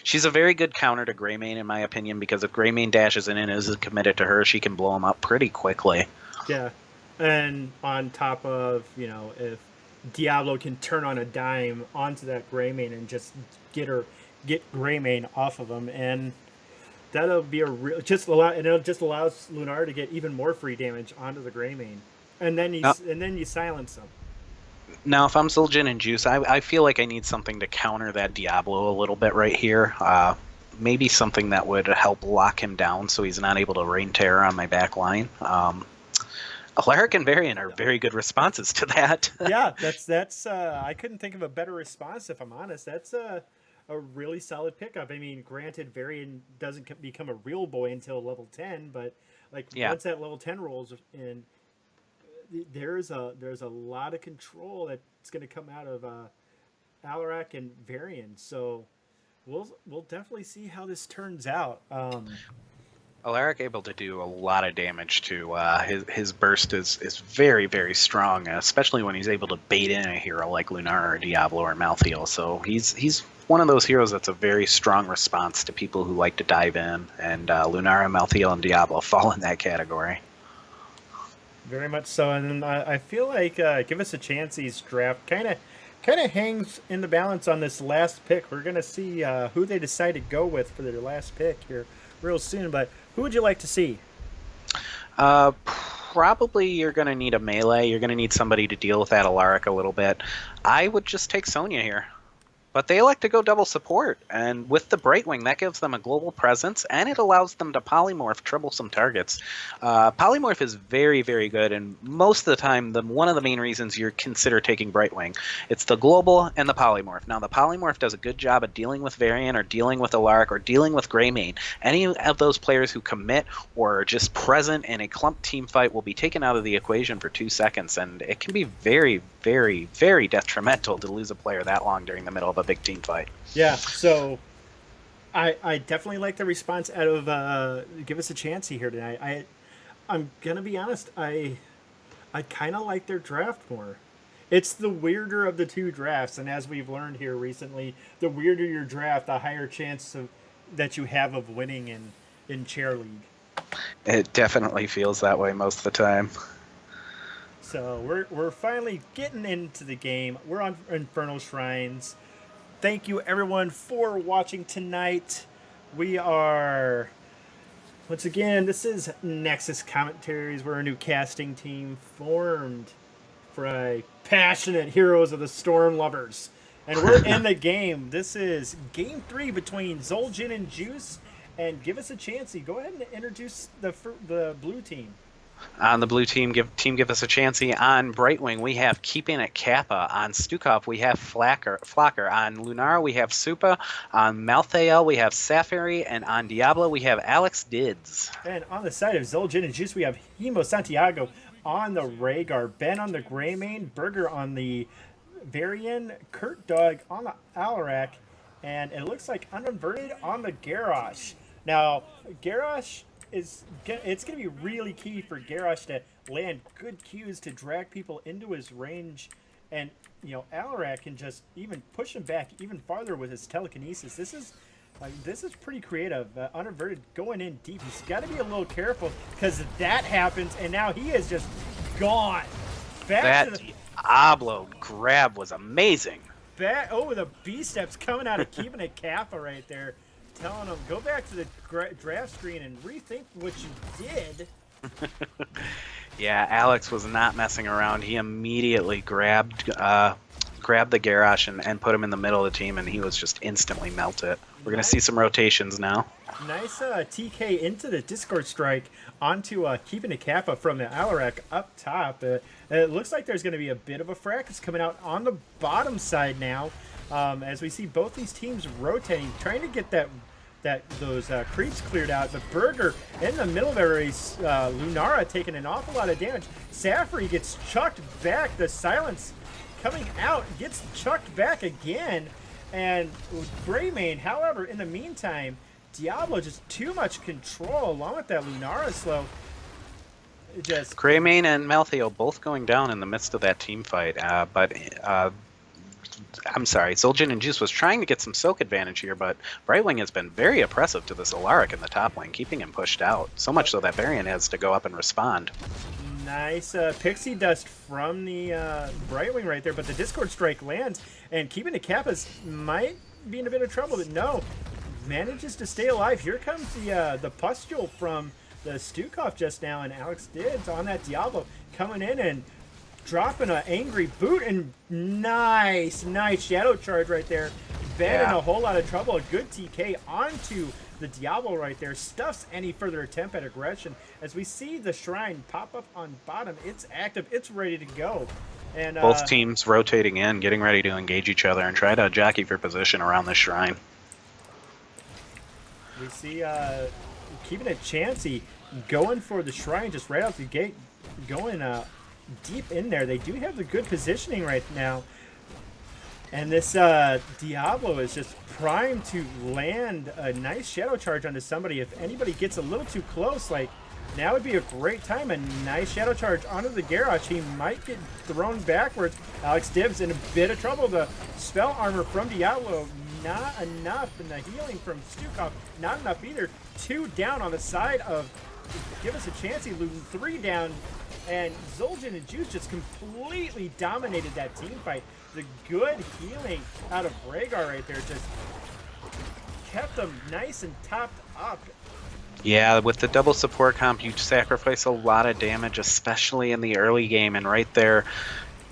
She's a very good counter to Greymane in my opinion, because if Greymane dashes in and isn't committed to her, she can blow him up pretty quickly. Yeah, and on top of, if Diablo can turn on a dime onto that Greymane and just get Greymane off of him, and that'll be it'll just allows Lunar to get even more free damage onto the Greymane, and then you silence him. Now, if I'm Zul'jin and Juice, I feel like I need something to counter that Diablo a little bit right here. Maybe something that would help lock him down so he's not able to rain terror on my back line. Alaric and Varian are very good responses to that. Yeah, that's I couldn't think of a better response, if I'm honest. That's a really solid pickup. I mean, granted, Varian doesn't become a real boy until level 10, but once that level 10 rolls in, there's a lot of control that's going to come out of Alaric and Varian. So we'll definitely see how this turns out. Alaric able to do a lot of damage to his burst is very, very strong, especially when he's able to bait in a hero like Lunar or Diablo or Malthael. So he's one of those heroes that's a very strong response to people who like to dive in, and Lunar, Malthael, and Diablo fall in that category. Very much so, and I feel like Give Us a Chansey's draft kind of hangs in the balance on this last pick. We're gonna see who they decide to go with for their last pick here real soon, but who would you like to see? Probably you're going to need a melee. You're going to need somebody to deal with that Alaric a little bit. I would just take Sonya here. But they like to go double support, and with the Brightwing, that gives them a global presence, and it allows them to polymorph troublesome targets. Polymorph is very, very good, and most of the time, one of the main reasons you consider taking Brightwing, it's the global and the polymorph. Now, the polymorph does a good job of dealing with Varian, or dealing with Alaric, or dealing with Greymane. Any of those players who commit or are just present in a clump team fight will be taken out of the equation for 2 seconds, and it can be very, very, very detrimental to lose a player that long during the middle of a big team fight. Yeah, so I definitely like the response out of Give Us a Chansey here tonight. I'm gonna be honest, I kind of like their draft more. It's the weirder of the two drafts, and as we've learned here recently, the weirder your draft, the higher chance that you have of winning in Chair League. It definitely feels that way most of the time. So we're finally getting into the game. We're on Infernal Shrines. Thank you everyone for watching tonight. We are, once again, this is Nexus Commentaries. We're a new casting team formed by passionate heroes of the Storm Lovers. And we're in the game. This is game 3 between Zul'jin and Juice. And Give Us a Chansey. Go ahead and introduce the blue team. On the blue team, Give Us a Chansey. On Brightwing, we have Keeping It Kappa. On Stukov, we have Flocker. On Lunar, we have Supa. On Malthael, we have Safari. And on Diablo, we have Alex Dids. And on the side of Zul'jin and Juice, we have Hemo Santiago on the Rhaegar, Ben on the Greymane, Burger on the Varian, Kurt Dog on the Alaric, and it looks like Uninverted on the Garrosh. Now, Garrosh it's going to be really key for Garrosh to land good cues to drag people into his range, and Alaric can just even push him back even farther with his telekinesis. This is pretty creative. Uninverted going in deep. He's got to be a little careful because that happens, and now he is just gone. Diablo grab was amazing. The B steps coming out of Keeping It Kappa right there, telling him go back to the draft screen and rethink what you did. Yeah, Alex was not messing around. He immediately grabbed the Garrosh and put him in the middle of the team, and he was just instantly melted. We're going to see some rotations now. Nice TK into the Discord strike onto keeping a Kappa from the Alarak up top. It looks like there's going to be a bit of a fracas coming out on the bottom side now, as we see both these teams rotating, trying to get those creeps cleared out. But Burger in the middle of the race, Lunara taking an awful lot of damage. Safri gets chucked back. The silence coming out gets chucked back again. And Greymane, however, in the meantime, Diablo just too much control along with that Lunara slow. Just Greymane and Malthael both going down in the midst of that team fight, but I'm sorry, Zul'jin and Juice was trying to get some soak advantage here, but Brightwing has been very oppressive to this Alaric in the top lane, keeping him pushed out. So much so that Varian has to go up and respond. Nice pixie dust from the Brightwing right there, but the Discord strike lands, and keeping the Kappas might be in a bit of trouble, but no, manages to stay alive. Here comes the pustule from the Stukov just now, and Alex Dibbs on that Diablo coming in and dropping an angry boot, and nice shadow charge right there. Ben in a whole lot of trouble. A good TK onto the Diablo right there. Stuffs any further attempt at aggression. As we see the shrine pop up on bottom, it's active. It's ready to go. And both teams rotating in, getting ready to engage each other and try to jockey for position around the shrine. We see keeping it Chansey going for the shrine just right out the gate, going deep in there. They do have the good positioning right now. And this Diablo is just primed to land a nice shadow charge onto somebody. If anybody gets a little too close, like, now would be a great time. A nice shadow charge onto the Garrosh. He might get thrown backwards. Alex Dibbs in a bit of trouble. The spell armor from Diablo, not enough. And the healing from Stukov, not enough either. 2 down on the side of Give Us a Chansey, losing 3 down. And Zul'jin and Juice just completely dominated that team fight. The good healing out of Rhaegar right there just kept them nice and topped up. Yeah, with the double support comp, you sacrifice a lot of damage, especially in the early game. And right there,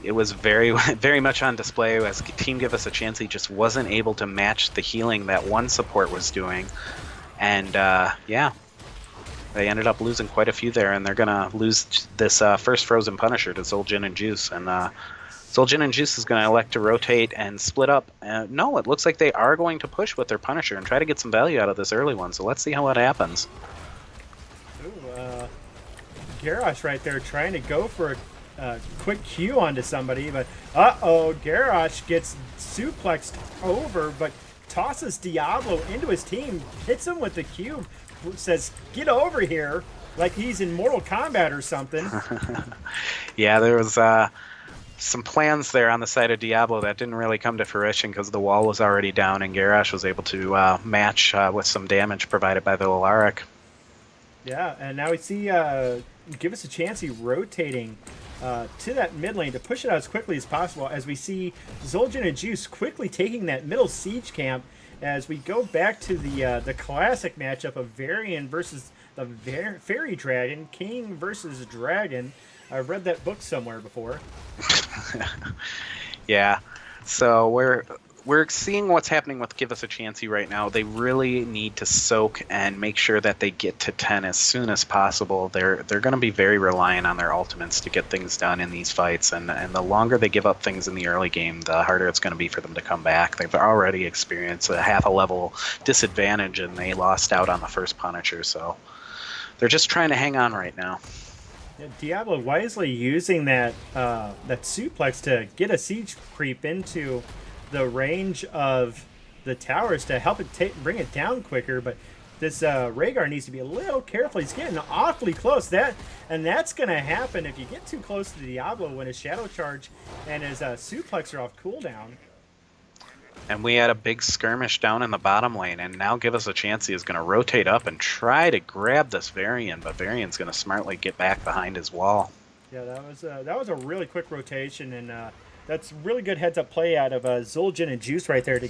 it was very, very much on display as Team Give Us a Chance. He just wasn't able to match the healing that one support was doing. And yeah, they ended up losing quite a few there, and they're going to lose this first Frozen Punisher to Zul'jin and Juice. And Zul'jin and Juice is going to elect to rotate and split up. No, it looks like they are going to push with their Punisher and try to get some value out of this early one. So let's see how it happens. Ooh, Garrosh right there trying to go for a quick Q onto somebody, but Garrosh gets suplexed over, but tosses Diablo into his team, hits him with the cube, says, "Get over here," like he's in Mortal Kombat or something. Yeah, there was some plans there on the side of Diablo that didn't really come to fruition because the wall was already down, and Garrosh was able to match with some damage provided by the Alaric. Yeah, and now we see Give Us a Chansey rotating to that mid lane to push it out as quickly as possible, as we see Zul'jin and Juice quickly taking that middle siege camp. As we go back to the classic matchup of Varian versus the Fairy Dragon, King versus Dragon. I've read that book somewhere before. Yeah, so we're seeing what's happening with Give Us a Chansey right now. They really need to soak and make sure that they get to 10 as soon as possible. They're going to be very reliant on their ultimates to get things done in these fights, and the longer they give up things in the early game, the harder it's going to be for them to come back. They've already experienced a half a level disadvantage, and they lost out on the first Punisher, so they're just trying to hang on right now. Yeah, Diablo wisely using that suplex to get a siege creep into the range of the towers to help it bring it down quicker, but this Rhaegar needs to be a little careful. He's getting awfully close. That's going to happen if you get too close to Diablo when his Shadow Charge and his suplex are off cooldown. And we had a big skirmish down in the bottom lane, and now Give Us a Chance is going to rotate up and try to grab this Varian, but Varian's going to smartly get back behind his wall. Yeah, that was a really quick rotation, and that's really good heads-up play out of Zul'jin and Juice right there to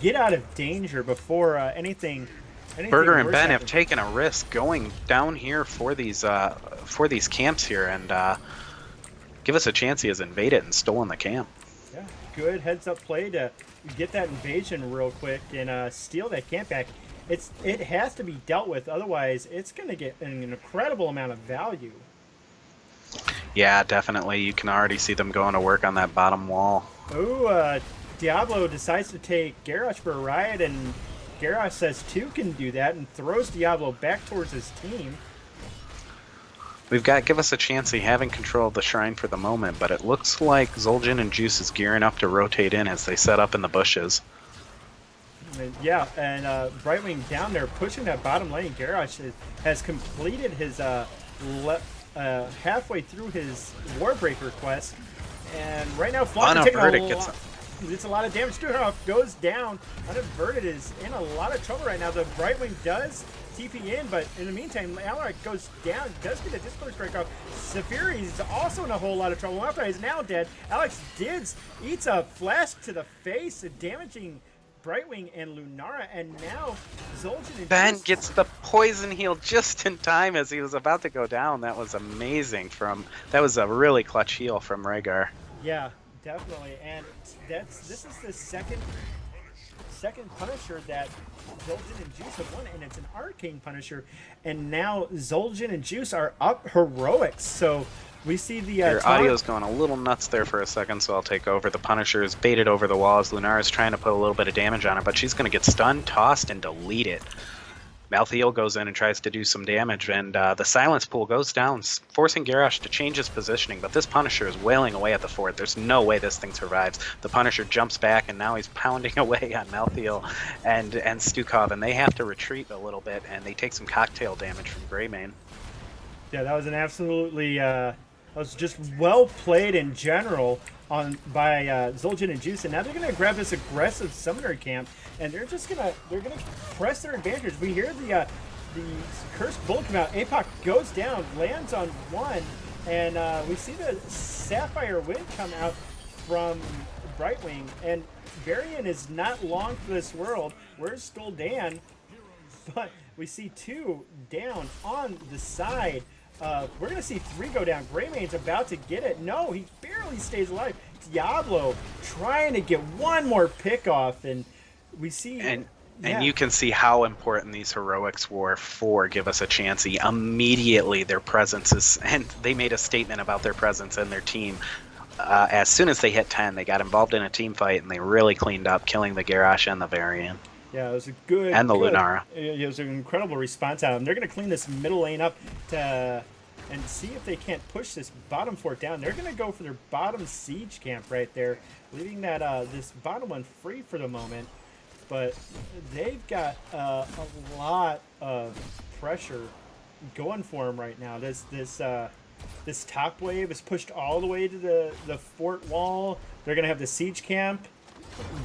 get out of danger before anything Anything Berger and worse Ben have happens. taken a risk going down here for these camps here, and give us a chance. He has invaded and stolen the camp. Yeah, good heads up play to get that invasion real quick and steal that camp back. It has to be dealt with, otherwise it's going to get an incredible amount of value. Yeah, definitely. You can already see them going to work on that bottom wall. Oh, Diablo decides to take Garrosh for a ride, and Garrosh says 2 can do that and throws Diablo back towards his team. We've got Give Us a Chansey having control of the shrine for the moment, but it looks like Zul'jin and Juice is gearing up to rotate in as they set up in the bushes. Yeah, and Brightwing down there pushing that bottom lane. Garrosh has completed his halfway through his Warbreaker quest, and right now Flocker taking it's a lot of damage. Stuhoff goes down. Unaverted is in a lot of trouble right now. The Brightwing does TP in, but in the meantime, Alaric goes down, does get a Discord strike off. Safiri is also in a whole lot of trouble. Malphite is now dead. Alex Dids eats a flash to the face, damaging Brightwing and Lunara, and now Zul'jin and Ben gets the poison heal just in time as he was about to go down. That was amazing. That was a really clutch heal from Rhaegar. Yeah, definitely, and this is the second Punisher that Zul'jin and Juice have won, and it's an Arcane Punisher, and now Zul'jin and Juice are up heroics. So we see the Your audio's going a little nuts there for a second, so I'll take over. The Punisher is baited over the walls. Lunara's trying to put a little bit of damage on her, but she's going to get stunned, tossed, and deleted. Malthael goes in and tries to do some damage, and the Silence Pool goes down, forcing Garrosh to change his positioning, but this Punisher is wailing away at the fort. There's no way this thing survives. The Punisher jumps back, and now he's pounding away on Malthael and Stukov, and they have to retreat a little bit, and they take some cocktail damage from Greymane. Yeah, that was an absolutely that was just well played in general by Zul'jin and Juice, and now they're gonna grab this aggressive summoner camp, and they're gonna press their advantage. We hear the cursed bullet come out. Apoc goes down, lands on one, and we see the Sapphire Wind come out from Brightwing, and Varian is not long for this world. Where's Skul'dan? But we see 2 down on the side. We're going to see 3 go down. Greymane's about to get it. No, he barely stays alive. Diablo trying to get one more pick off, and we see... And you can see how important these heroics were for Give Us a Chansey. Immediately their presence is... And they made a statement about their presence and their team. As soon as they hit 10, they got involved in a team fight, and they really cleaned up, killing the Garrosh and the Varian. Yeah, it was a good... And the Lunara. It was an incredible response out of them. They're going to clean this middle lane up and see if they can't push this bottom fort down. They're going to go for their bottom siege camp right there, leaving that this bottom one free for the moment. But they've got a lot of pressure going for them right now. This top wave is pushed all the way to the fort wall. They're going to have the siege camp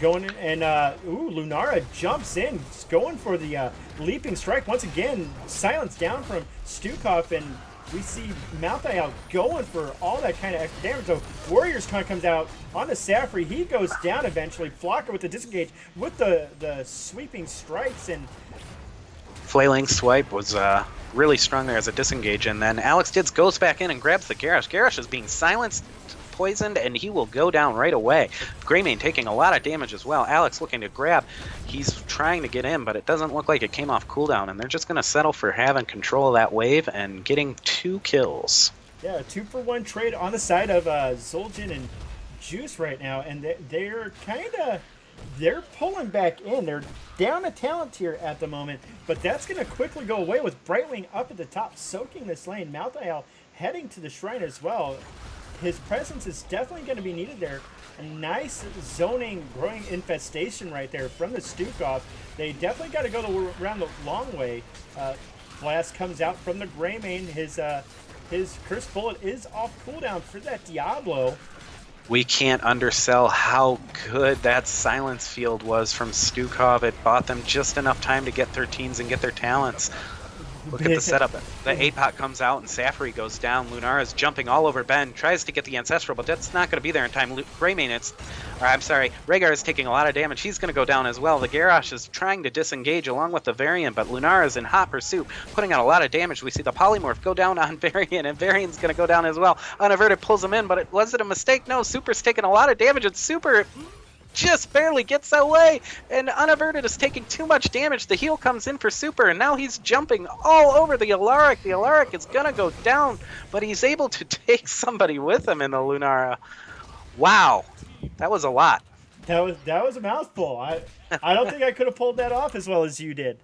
going in, and Lunara jumps in, going for the leaping strike once again. Silence down from Stukov, and we see Malthael going for all that kind of extra damage. So Warriors Taunt comes out on the Safri. He goes down eventually. Flocker with the disengage with the sweeping strikes, and Flailing Swipe was really strong there as a disengage, and then Alex Dids goes back in and grabs the Garrosh. Garrosh is being silenced, poisoned, and he will go down right away. Greymane taking a lot of damage as well. Alex looking to grab. He's trying to get in, but it doesn't look like it came off cooldown, and they're just going to settle for having control of that wave and getting 2 kills. Yeah, 2-for-1 trade on the side of Zul'jin and Juice right now, and they're pulling back in. They're down a talent tier at the moment, but that's going to quickly go away with Brightwing up at the top, soaking this lane. Malthael heading to the shrine as well. His presence is definitely going to be needed there. A nice zoning, growing infestation right there from the Stukov. They definitely got to go around the long way. Blast comes out from the Greymane. His Cursed Bullet is off cooldown for that Diablo. We can't undersell how good that silence field was from Stukov. It bought them just enough time to get their teams and get their talents. Look at the setup. The 8-pot comes out and Safari goes down. Lunara's jumping all over Ben, tries to get the Ancestral, but that's not going to be there in time. Rhaegar is taking a lot of damage. He's going to go down as well. The Garrosh is trying to disengage along with the Varian, but Lunara's in hot pursuit, putting out a lot of damage. We see the Polymorph go down on Varian, and Varian's going to go down as well. Unaverted pulls him in, but was it a mistake? No, Super's taking a lot of damage, and Super just barely gets away, and Unaverted is taking too much damage. The heal comes in for Super, and now he's jumping all over the Alaric. The Alaric is gonna go down, but he's able to take somebody with him in the Lunara. Wow, that was a lot. That was a mouthful. I don't think I could have pulled that off as well as you did.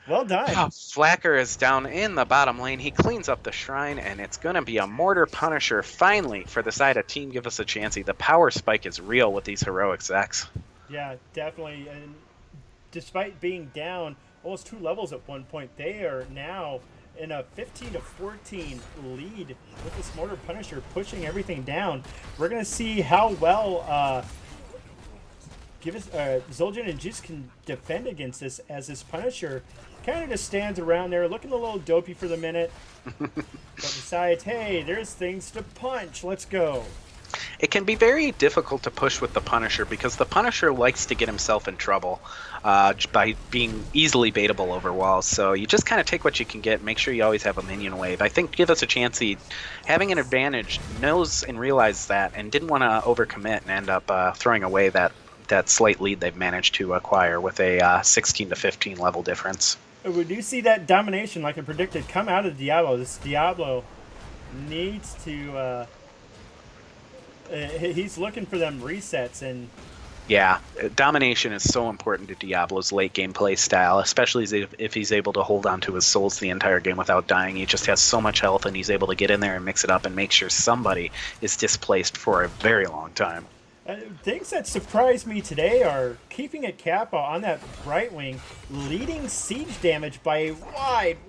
Well done. Flacker is down in the bottom lane. He cleans up the shrine, and it's going to be a Mortar Punisher finally for the side of Team Give Us a Chansey. The power spike is real with these heroics, X. Yeah, definitely. And despite being down almost 2 levels at one point, they are now in a 15-14 lead with this Mortar Punisher pushing everything down. We're going to see how well Zul'jin and Juice can defend against this, as this Punisher kind of just stands around there looking a little dopey for the minute, but decides, hey, there's things to punch, let's go. It can be very difficult to push with the Punisher because the Punisher likes to get himself in trouble by being easily baitable over walls. So you just kind of take what you can get, make sure you always have a minion wave. I think Give Us a Chansey, having an advantage, knows and realizes that and didn't want to overcommit and end up throwing away that slight lead they've managed to acquire with a 16 to 15 level difference. We do see that domination, like I predicted, come out of Diablo. This Diablo needs to... he's looking for them resets, and... Yeah, domination is so important to Diablo's late game play style, especially if he's able to hold on to his souls the entire game without dying. He just has so much health, and he's able to get in there and mix it up and make sure somebody is displaced for a very long time. Things that surprised me today are keeping it Kappa on that right wing, leading siege damage by a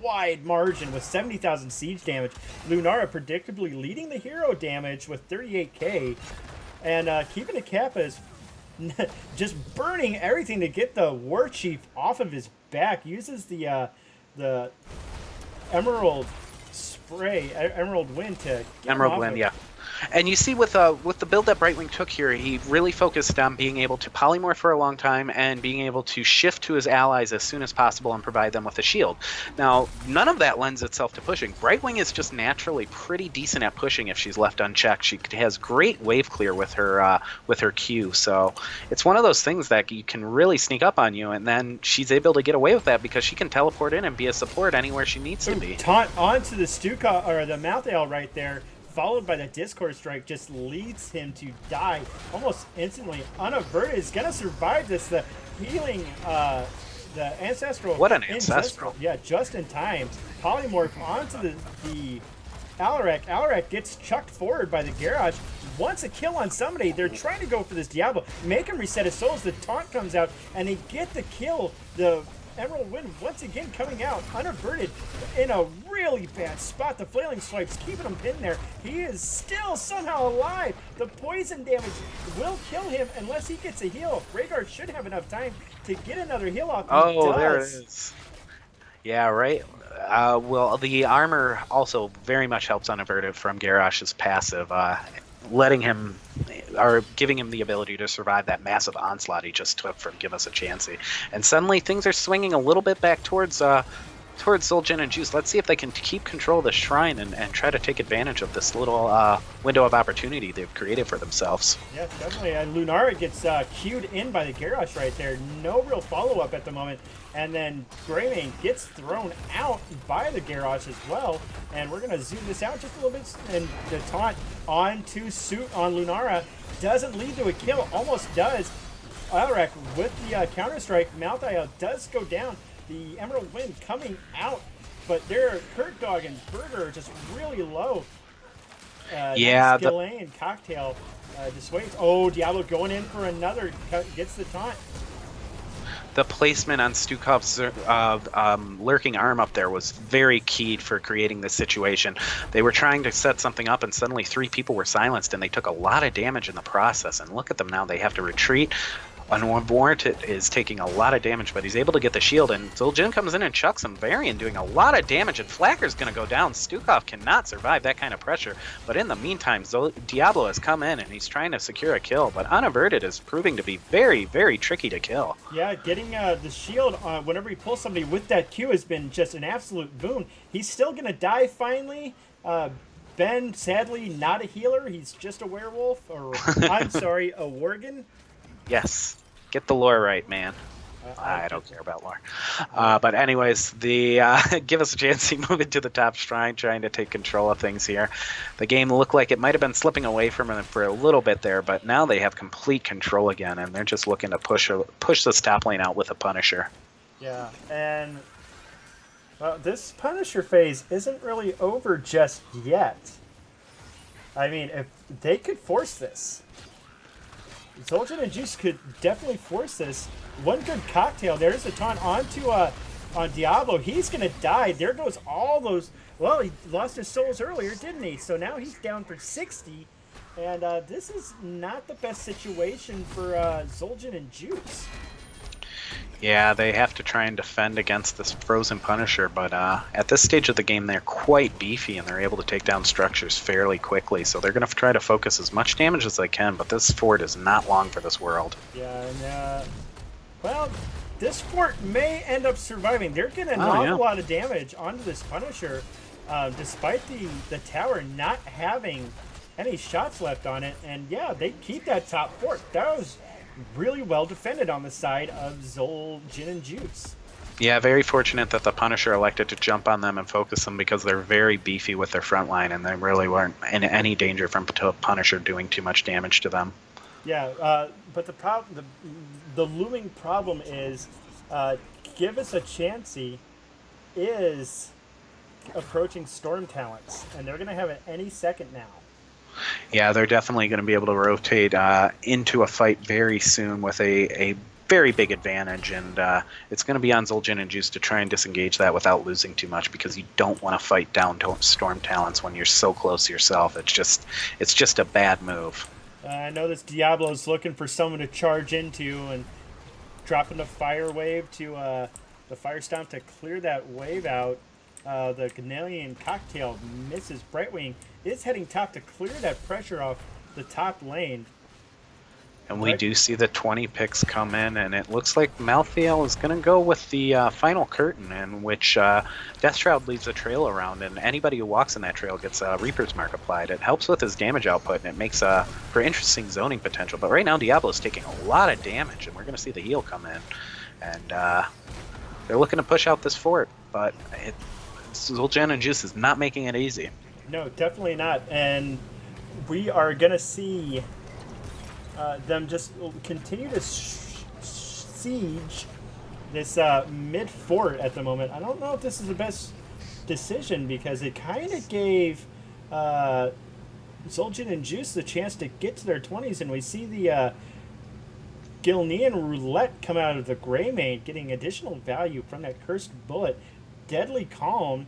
wide margin with 70,000 siege damage. Lunara predictably leading the hero damage with 38k, and keeping it Kappa is just burning everything to get the War Chief off of his back. Uses the Emerald Spray, Emerald Wind to get Emerald Wind, yeah. And you see with the build that Brightwing took here, he really focused on being able to polymorph for a long time and being able to shift to his allies as soon as possible and provide them with a shield. Now, none of that lends itself to pushing. Brightwing is just naturally pretty decent at pushing if she's left unchecked. She has great wave clear with her Q, so it's one of those things that you can really sneak up on you, and then she's able to get away with that because she can teleport in and be a support anywhere she needs to be. Taunt onto the Stuka, or the Malthael right there, followed by the Discord Strike, just leads him to die almost instantly. Unaverted is going to survive this. The healing, the Ancestral. What an Ancestral. Yeah, just in time. Polymorph onto the Alaric. Alaric gets chucked forward by the Garrosh. Wants a kill on somebody. They're trying to go for this Diablo. Make him reset his souls. The taunt comes out, and they get the kill. The Emerald Wind once again coming out, unaverted, in a really bad spot. The flailing swipes keeping him pinned there. He is still somehow alive. The poison damage will kill him unless he gets a heal. Rhaegar should have enough time to get another heal off. Oh, there it is. Yeah, right. Well, the armor also very much helps unaverted from Garrosh's passive, letting him, or giving him the ability to survive that massive onslaught he just took from Give Us a Chansey. And suddenly things are swinging a little bit back towards Zul'jin and Juice. Let's see if they can keep control of the shrine and try to take advantage of this little window of opportunity they've created for themselves. Yeah, definitely. And Lunara gets cued in by the Garrosh right there. No real follow-up at the moment. And then Greymane gets thrown out by the Garrosh as well. And we're going to zoom this out just a little bit. And the taunt onto suit on Lunara doesn't lead to a kill. Almost does. Alaric with the counter-strike. Malthael does go down. The Emerald Wind coming out. But there, Kurt Dog and Burger are just really low. Yeah. Skillane Cocktail dissuades. Oh, Diablo going in for another. Gets the taunt. The placement on Stukov's lurking arm up there was very key for creating this situation. They were trying to set something up, and suddenly 3 people were silenced, and they took a lot of damage in the process. And look at them now. They have to retreat. Unwarranted is taking a lot of damage, but he's able to get the shield, and Zul'jin comes in and chucks him. Varian doing a lot of damage, and Flacker's going to go down. Stukov cannot survive that kind of pressure, but in the meantime, Diablo has come in, and he's trying to secure a kill, but Unaverted is proving to be very, very tricky to kill. Yeah, getting the shield whenever he pulls somebody with that Q has been just an absolute boon. He's still going to die finally. Ben, sadly, not a healer. He's just a werewolf, or I'm sorry, a worgen. Yes. Get the lore right, man. I don't care about lore. But anyways, give us a chance to move into the top shrine, trying to take control of things here. The game looked like it might have been slipping away from them for a little bit there, but now they have complete control again, and they're just looking to push this top lane out with a Punisher. Yeah, and this Punisher phase isn't really over just yet. I mean, if they could force this, Zul'jin and Juice could definitely force this. One good cocktail. There's a taunt onto on Diablo. He's going to die. There goes all those. Well, he lost his souls earlier, didn't he? So now he's down for 60. And this is not the best situation for Zul'jin and Juice. Yeah, they have to try and defend against this frozen Punisher, but at this stage of the game, they're quite beefy, and they're able to take down structures fairly quickly, so they're going to try to focus as much damage as they can, but this fort is not long for this world. Yeah, and, well, this fort may end up surviving. They're getting an awful lot of damage onto this Punisher, despite the tower not having any shots left on it, and yeah, they keep that top fort. That was really well defended on the side of Zul'jin and Juice. Yeah, very fortunate that the Punisher elected to jump on them and focus them, because they're very beefy with their front line, and they really weren't in any danger from Punisher doing too much damage to them. Yeah, but the looming problem is Give Us a Chansey is approaching Storm Talents, and they're going to have it any second now. Yeah, they're definitely going to be able to rotate into a fight very soon with a very big advantage, and it's going to be on Zul'jin and Juice to try and disengage that without losing too much, because you don't want to fight down Storm Talents when you're so close yourself. It's just a bad move. I know this Diablo's looking for someone to charge into and dropping the Fire Wave to the Fire Stomp to clear that wave out. The Ganalian Cocktail misses. Brightwing is heading top to clear that pressure off the top lane. And we do see the 20 picks come in, and it looks like Malthael is going to go with the final curtain, in which Death Shroud leaves a trail around, and anybody who walks in that trail gets a Reaper's Mark applied. It helps with his damage output, and it makes for interesting zoning potential. But right now, Diablo's taking a lot of damage, and we're going to see the heal come in. And they're looking to push out this fort, but Zul'jin and Juice is not making it easy. No, definitely not. And we are going to see them just continue to siege this mid fort at the moment. I don't know if this is the best decision, because it kind of gave Zul'jin and Juice the chance to get to their 20s, and we see the Gilnean Roulette come out of the Greymane, getting additional value from that Cursed Bullet. Deadly Calm,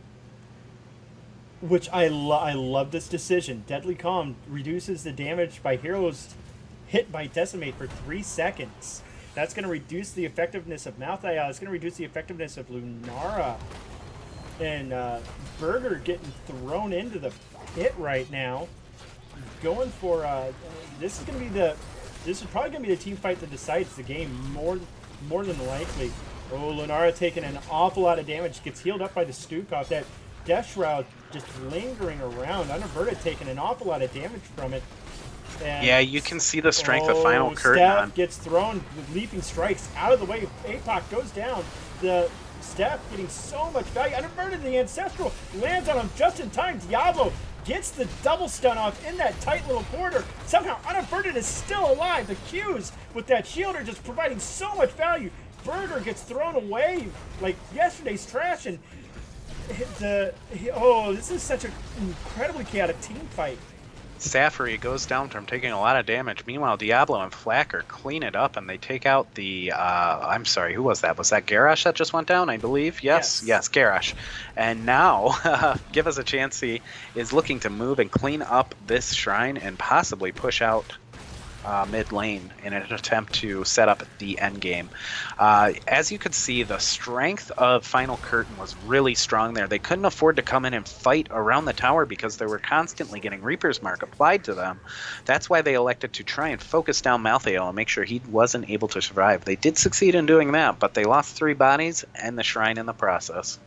which I love this decision. Deadly Calm reduces the damage by heroes hit by Decimate for 3 seconds. That's going to reduce the effectiveness of Malthael. It's going to reduce the effectiveness of Lunara. And Burger getting thrown into the pit right now. Going for this is probably going to be the team fight that decides the game more than likely. Oh, Lunara taking an awful lot of damage. Gets healed up by the Stukov. That Death Shroud just lingering around. Unaverted taking an awful lot of damage from it. And yeah, you can see the strength of Final Curtain. Staff gets thrown with leaping strikes out of the way. APOC goes down. The Staff getting so much value. Unaverted, the Ancestral lands on him just in time. Diablo gets the double stun off in that tight little corner. Somehow Unaverted is still alive. The Qs with that shield are just providing so much value. Burger gets thrown away like yesterday's trash, and this is such an incredibly chaotic team fight. Safari goes down from taking a lot of damage. Meanwhile, Diablo and Flacker clean it up, and they take out the I'm sorry, who was that? Was that Garrosh that just went down, I believe? Yes, Garrosh. And now Give Us a Chansey is looking to move and clean up this shrine and possibly push out mid lane in an attempt to set up the end game. As you could see, the strength of Final Curtain was really strong there. They couldn't afford to come in and fight around the tower because they were constantly getting Reaper's Mark applied to them. That's why they elected to try and focus down Malthael and make sure he wasn't able to survive. They did succeed in doing that, but they lost 3 bodies and the shrine in the process.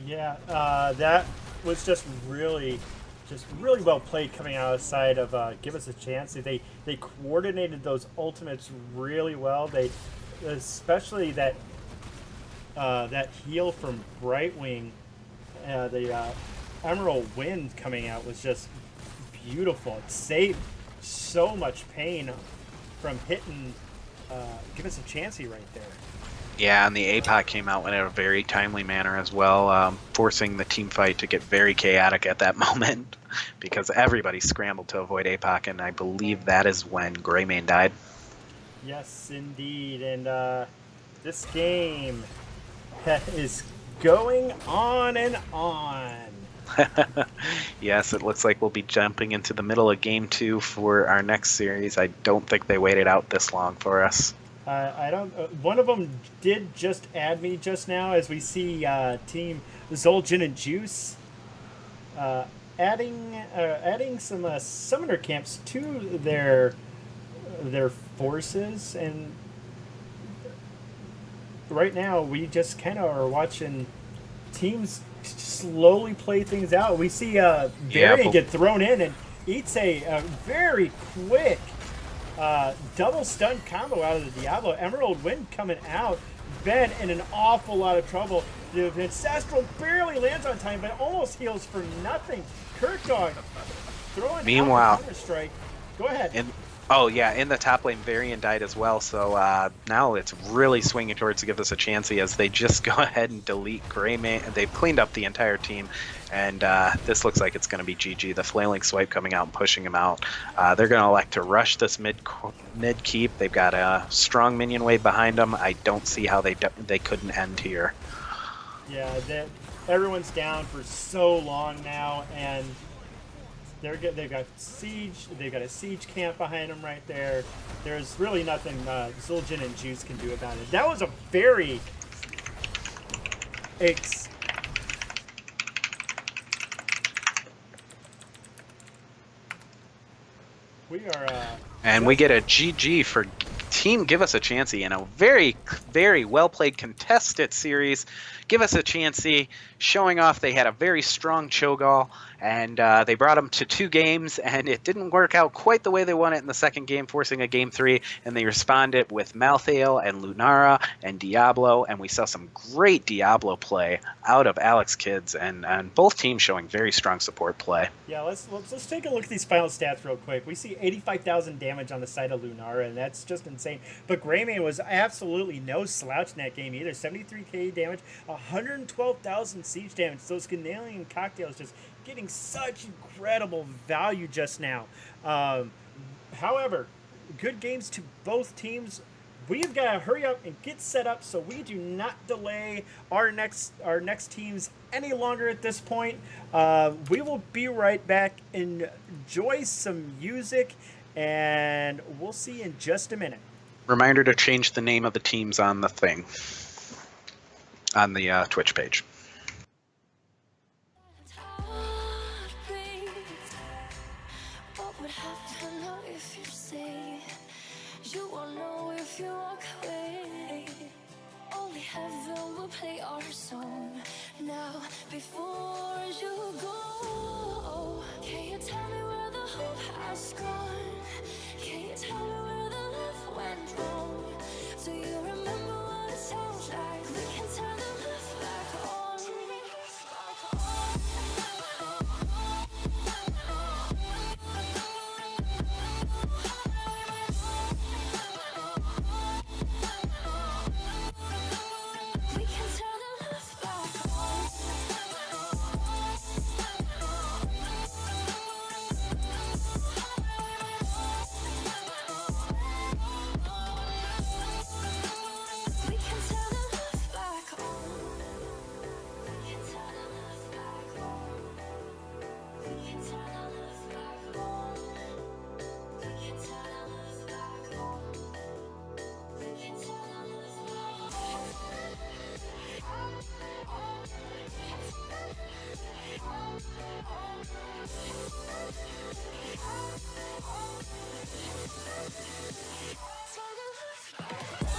Yeah, that was just really well played coming out of the side of Give Us a Chance. They coordinated those ultimates really well. They, especially that heal from Brightwing, the Emerald Wind coming out was just beautiful. It saved so much pain from hitting Give Us a Chansey right there. Yeah, and the APOC came out in a very timely manner as well, forcing the team fight to get very chaotic at that moment because everybody scrambled to avoid APOC, and I believe that is when Greymane died. Yes, indeed. And this game is going on and on. Yes, it looks like we'll be jumping into the middle of Game 2 for our next series. I don't think they waited out this long for us. I don't. One of them did just add me just now, as we see Team Zul'jin and Juice adding some summoner camps to their forces, and right now we just kind of are watching teams slowly play things out. We see Varian get thrown in and eats a very quick double stun combo out of the Diablo. Emerald Wind coming out. Ben in an awful lot of trouble. The Ancestral barely lands on time, but almost heals for nothing. Kirkdog throwing Meanwhile, out the Counter-Strike. Go ahead. In the top lane, Varian died as well, so now it's really swinging towards to Give Us a Chansey as they just go ahead and delete Greymane. They've cleaned up the entire team, and this looks like it's going to be GG. The Flailing Swipe coming out and pushing him out. They're going to elect to rush this mid keep. They've got a strong minion wave behind them. I don't see how they couldn't end here. Yeah, everyone's down for so long now, and they've got siege. They've got a siege camp behind them right there. There's really nothing Zul'jin and Juice can do about it. That was a very we get a GG for Team Give Us a Chansey in a very, very well played contested series. Give Us a Chansey showing off they had a very strong Cho'Gall, and they brought them to 2 games, and it didn't work out quite the way they wanted in the second game, forcing a game 3, and they responded with Malthael and Lunara and Diablo, and we saw some great Diablo play out of Alex Kids, and both teams showing very strong support play. Yeah, let's take a look at these final stats real quick. We see 85,000 damage on the side of Lunara, and that's just insane. But Greymane was absolutely no slouch in that game either. 73k damage, 112,000 siege damage. Those Canadian cocktails just getting such incredible value just now. However, good games to both teams. We've got to hurry up and get set up so we do not delay our next teams any longer at this point. We will be right back. Enjoy some music, and we'll see you in just a minute. Reminder to change the name of the teams on the thing, on the Twitch page. Play our song now before you go. Can you tell me where the hope has gone? Can you tell me where the love went wrong? Do you remember what it sounds like? We can turn the love back on. Take a look.